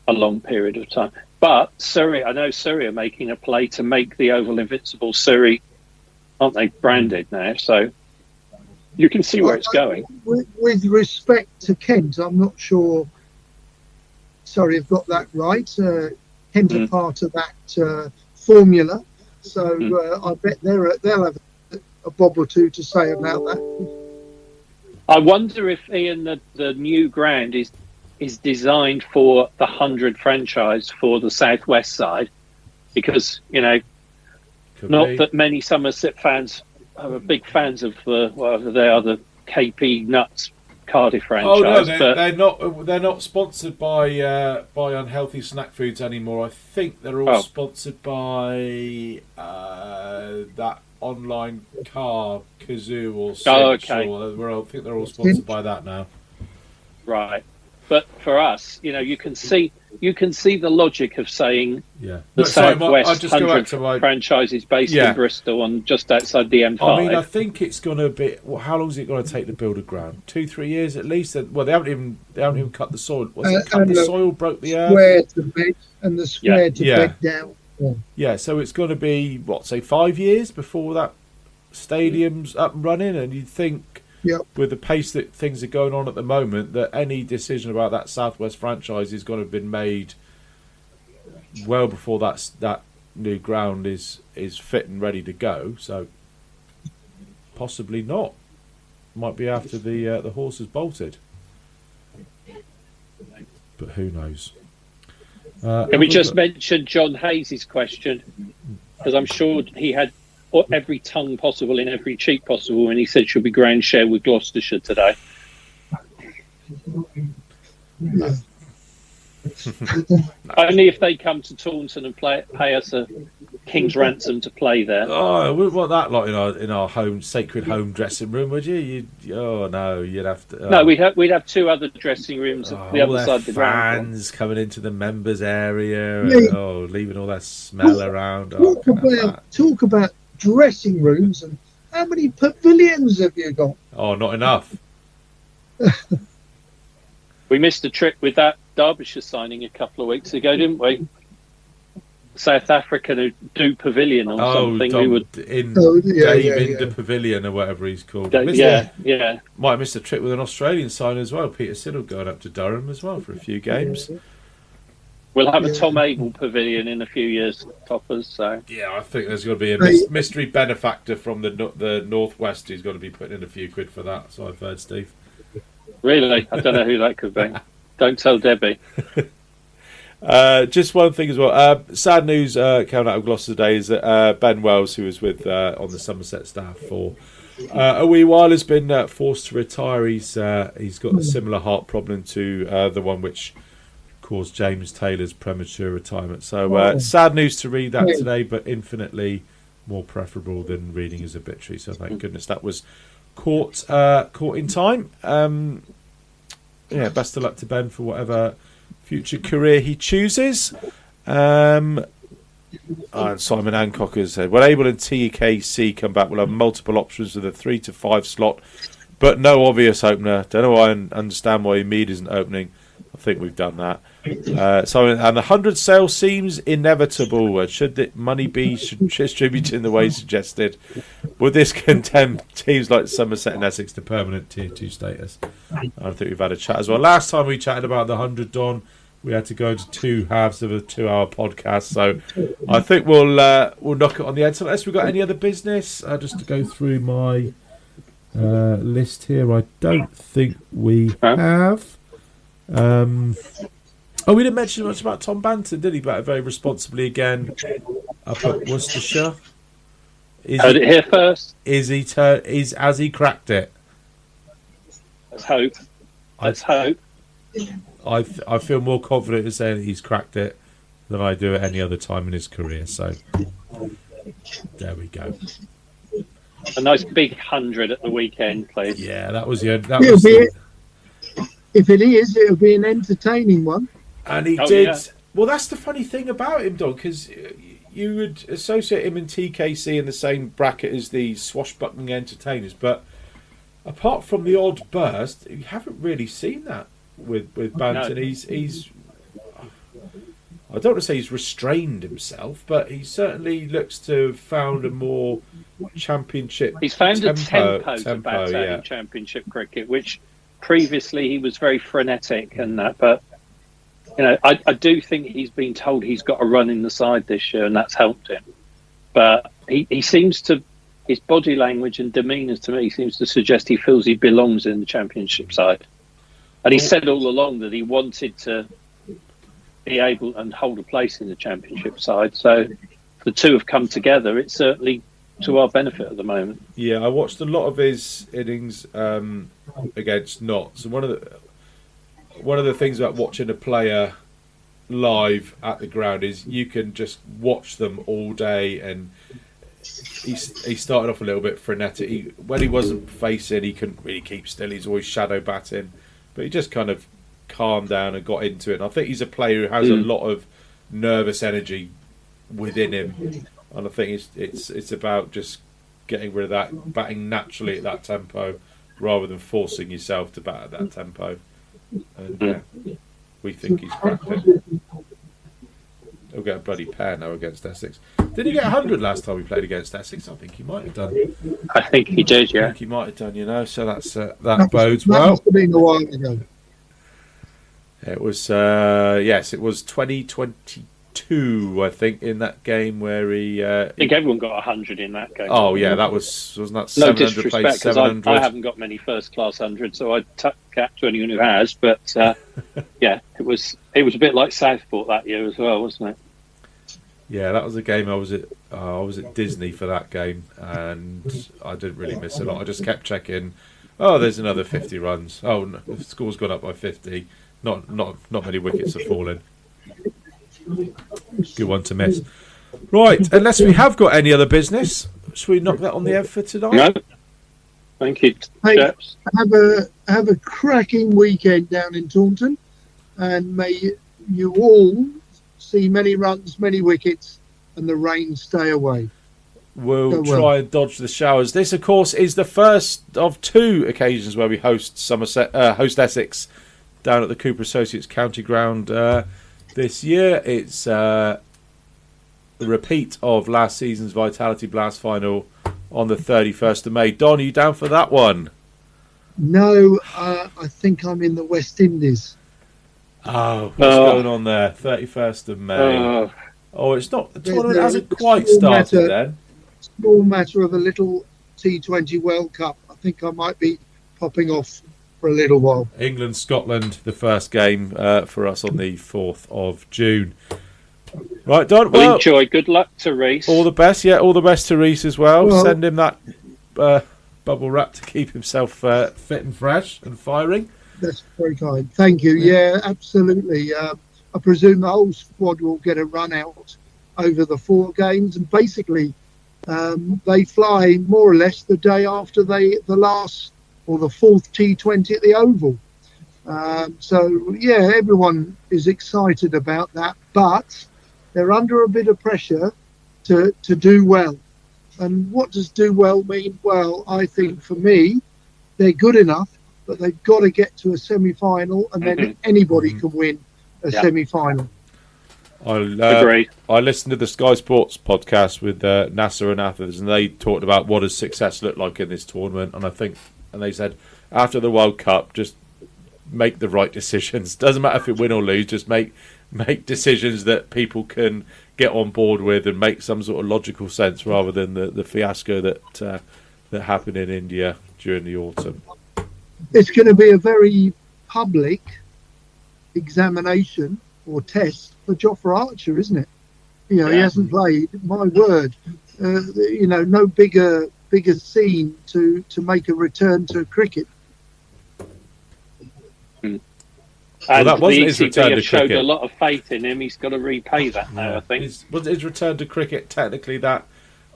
a long period of time. But Surrey, I know Surrey are making a play to make the Oval Invincible. Surrey, aren't they, branded now? So you can see where it's going. With respect to Kent, I'm not sure. Sorry, I've got that right. Kent are part of that formula. So I bet they'll have a bob or two to say about that. I wonder if, Ian, the new ground is designed for the 100 franchise for the southwest side, because, you know, that many Somerset fans are big fans of whatever they are, the KP Nuts Cardiff franchise. Oh no, they're not sponsored by Unhealthy Snack Foods anymore. I think they're all sponsored by that online car, Kazoo or Cinch. Oh, okay. I think they're all sponsored by that now. Right. But for us, you know, you can see the logic of saying the Southwest 100 franchises based in Bristol and just outside the M5. I mean, I think it's going to be. Well, how long is it going to take to build a ground? 2-3 years at least. Well, they haven't even cut the soil. Cut the soil, broke the earth. Square to bed and the square to bed down. Yeah, so it's going to be say 5 years before that stadium's up and running, and you'd think. Yep. With the pace that things are going on at the moment, that any decision about that Southwest franchise is going to have been made well before that new ground is fit and ready to go. So possibly not. Might be after the horse has bolted, but who knows? Can we just mention John Hayes' question, because I'm sure he had every tongue possible in every cheek possible when he said she'll be ground share with Gloucestershire today. Only if they come to Taunton and pay us a king's ransom to play there. Oh, we wouldn't want that lot in our home sacred home dressing room, would you? You'd have to. No, we'd have two other dressing rooms at the other side of the ground. Fans coming into the members area, leaving all that smell around. Talk about dressing rooms, and how many pavilions have you got? Oh, not enough. We missed a trick with that Derbyshire signing a couple of weeks ago, didn't we? South African do pavilion or something. The Pavilion or whatever he's called. Might have missed a trip with an Australian sign as well. Peter Siddle going up to Durham as well for a few games. We'll have a Tom Abel pavilion in a few years, Toppers. So I think there's going to be a mystery benefactor from the northwest who's going to be putting in a few quid for that. So I've heard, Steve. Really, I don't know who that could be. Don't tell Debbie. Just one thing as well. Sad news coming out of Gloucester today is that Ben Wells, who was with on the Somerset staff for a wee while, has been forced to retire. He's got a similar heart problem to the one which caused James Taylor's premature retirement. So sad news to read that today, but infinitely more preferable than reading his obituary. So thank goodness that was caught in time. Best of luck to Ben for whatever future career he chooses. And Simon Hancock has said, when Abel and TKC come back, we'll have multiple options with a 3 to 5 slot, but no obvious opener. Don't know why I understand why Mead isn't opening. I think we've done that. And the 100 sale seems inevitable. Should the money be distributed in the way suggested? Would this condemn teams like Somerset and Essex to permanent Tier 2 status? I think we've had a chat as well. Last time we chatted about the 100, Don, we had to go into 2 halves of a 2-hour podcast. So I think we'll knock it on the head. So unless we've got any other business, just to go through my list here, I don't think we have. We didn't mention much about Tom Banton, did he? But very responsibly again up at Worcestershire. Heard it here first. Has he cracked it? Let's hope. Let's hope. I feel more confident in saying that he's cracked it than I do at any other time in his career. So there we go. A nice big 100 at the weekend, please. Yeah, that was the. If it is, it'll be an entertaining one. And he did. Yeah. Well, that's the funny thing about him, Don, because you would associate him and TKC in the same bracket as the swashbuckling entertainers, but apart from the odd burst, you haven't really seen that with Banton. No. He's I don't want to say he's restrained himself, but he certainly looks to have found a more championship. He's found a tempo to bat out in championship cricket, which previously he was very frenetic and that. But you know, I do think he's been told he's got a run in the side this year, and that's helped him. But he seems to, his body language and demeanour to me seems to suggest he feels he belongs in the championship side. And he said all along that he wanted to be able and hold a place in the championship side. So the two have come together. It's certainly to our benefit at the moment. Yeah, I watched a lot of his innings against Notts. And one of the things about watching a player live at the ground is you can just watch them all day. And he started off a little bit frenetic. When he wasn't facing, he couldn't really keep still. He's always shadow batting. But he just kind of calmed down and got into it. And I think he's a player who has a lot of nervous energy within him. And I think it's about just getting rid of that, batting naturally at that tempo rather than forcing yourself to bat at that tempo. And we think he's cracked it. He'll get a bloody pair now against Essex. Did he get 100 last time we played against Essex? I think he might have done. I think he did, yeah. I think he might have done, you know. So that's that bodes well. That must have been a while ago. It was, yes, it was 2022, I think, in that game where he... I think everyone got 100 in that game. Oh, yeah, wasn't that 700 no disrespect, because I haven't got many first-class 100, so I'd tap to anyone who has, but, yeah, it was a bit like Southport that year as well, wasn't it? Yeah, that was a game I was at Disney for that game, and I didn't really miss a lot. I just kept checking, oh, there's another 50 runs. Oh, no, the score's gone up by 50. Not many wickets have fallen. Good one to miss. Right, unless we have got any other business, should we knock that on the head for tonight? No. Thank you, chaps. Have a cracking weekend down in Taunton, and may you all see many runs, many wickets, and the rain stay away. We'll try and dodge the showers. This, of course, is the first of two occasions where we host host Essex down at the Cooper Associates County Ground this year. It's a repeat of last season's Vitality Blast final on the 31st of May. Don, are you down for that one? No, I think I'm in the West Indies. Oh, what's going on there? 31st of May. It's not. The tournament hasn't quite started then. Small matter of a little T20 World Cup. I think I might be popping off for a little while. England, Scotland, the first game for us on the 4th of June. Right, Don. Well, enjoy. Good luck to Reece. All the best. Yeah, all the best to Reece as well. Send him that bubble wrap to keep himself fit and fresh and firing. That's very kind. Thank you. Yeah, absolutely. I presume the whole squad will get a run out over the 4 games, and basically they fly more or less the day after the last or the 4th T20 at the Oval. So yeah, everyone is excited about that, but they're under a bit of pressure to do well. And what does do well mean? Well, I think for me, they're good enough, but they've got to get to a semi-final, and then anybody can win a semi-final. Agreed. I listened to the Sky Sports podcast with Nasser and Athens, and they talked about what does success look like in this tournament. And they said after the World Cup, just make the right decisions. Doesn't matter if you win or lose, just make decisions that people can get on board with and make some sort of logical sense, rather than the fiasco that happened in India during the autumn. It's going to be a very public examination or test for Jofra Archer, isn't it? You know, he hasn't played. My word, no bigger scene to make a return to cricket. And that wasn't the his ECB return to have showed cricket. a lot of faith in him. He's got to repay that now, I think. Was his return to cricket technically that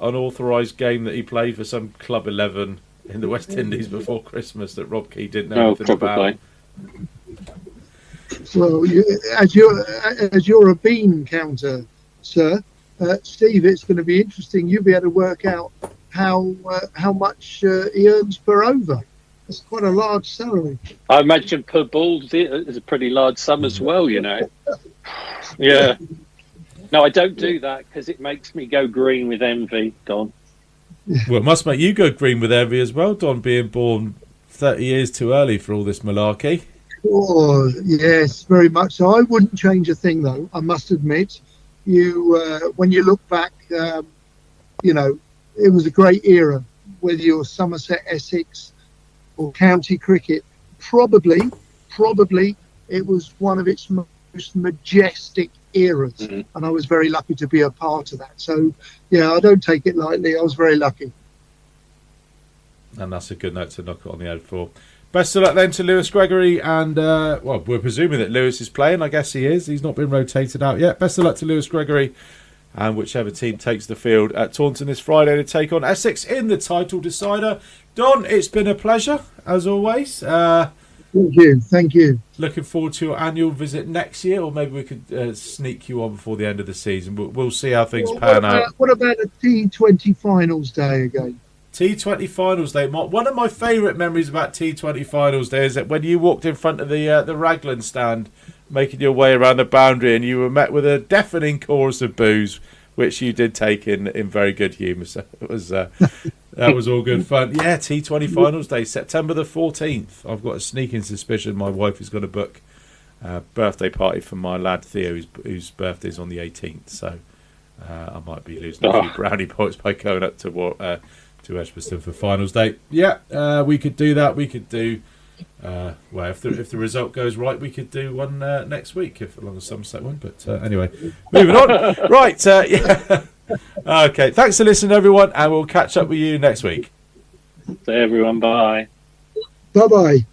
unauthorised game that he played for some Club 11 in the West Indies before Christmas that Rob Key didn't know anything probably. about? Well, as you're a bean counter, sir, Steve, it's going to be interesting. You'll be able to work out how much he earns per over. That's quite a large salary. I imagine per ball is a pretty large sum as well, Yeah. No, I don't do that because it makes me go green with envy, Don. Well, it must make you go green with envy as well, Don, being born 30 years too early for all this malarkey. Oh, yes, very much so. I wouldn't change a thing, though, I must admit. When you look back, it was a great era, whether you're Somerset, Essex, or county cricket. Probably it was one of its most majestic eras, and I was very lucky to be a part of that. So, yeah, I don't take it lightly. I was very lucky. And that's a good note to knock it on the head for. Best of luck then to Lewis Gregory, and we're presuming that Lewis is playing. I guess he is. He's not been rotated out yet. Best of luck to Lewis Gregory, and whichever team takes the field at Taunton this Friday to take on Essex in the title decider. Don, it's been a pleasure as always. Thank you. Looking forward to your annual visit next year, or maybe we could sneak you on before the end of the season. We'll see how things pan out. What about a T20 finals day again? T20 finals day. One of my favourite memories about T20 finals day is that when you walked in front of the Raglan stand, making your way around the boundary, and you were met with a deafening chorus of boos, which you did take in very good humour. So it was that was all good fun. Yeah, T20 finals day, September the 14th. I've got a sneaking suspicion my wife is going to book a birthday party for my lad Theo, whose birthday's on the 18th. So I might be losing a few brownie points by going up to Edgbaston for finals day. Yeah, we could do that. We could do if the result goes right, we could do one next week, as long as Somerset win. But anyway, moving on. Right, yeah. Okay, thanks for listening, everyone, and we'll catch up with you next week. So everyone, bye. Bye-bye.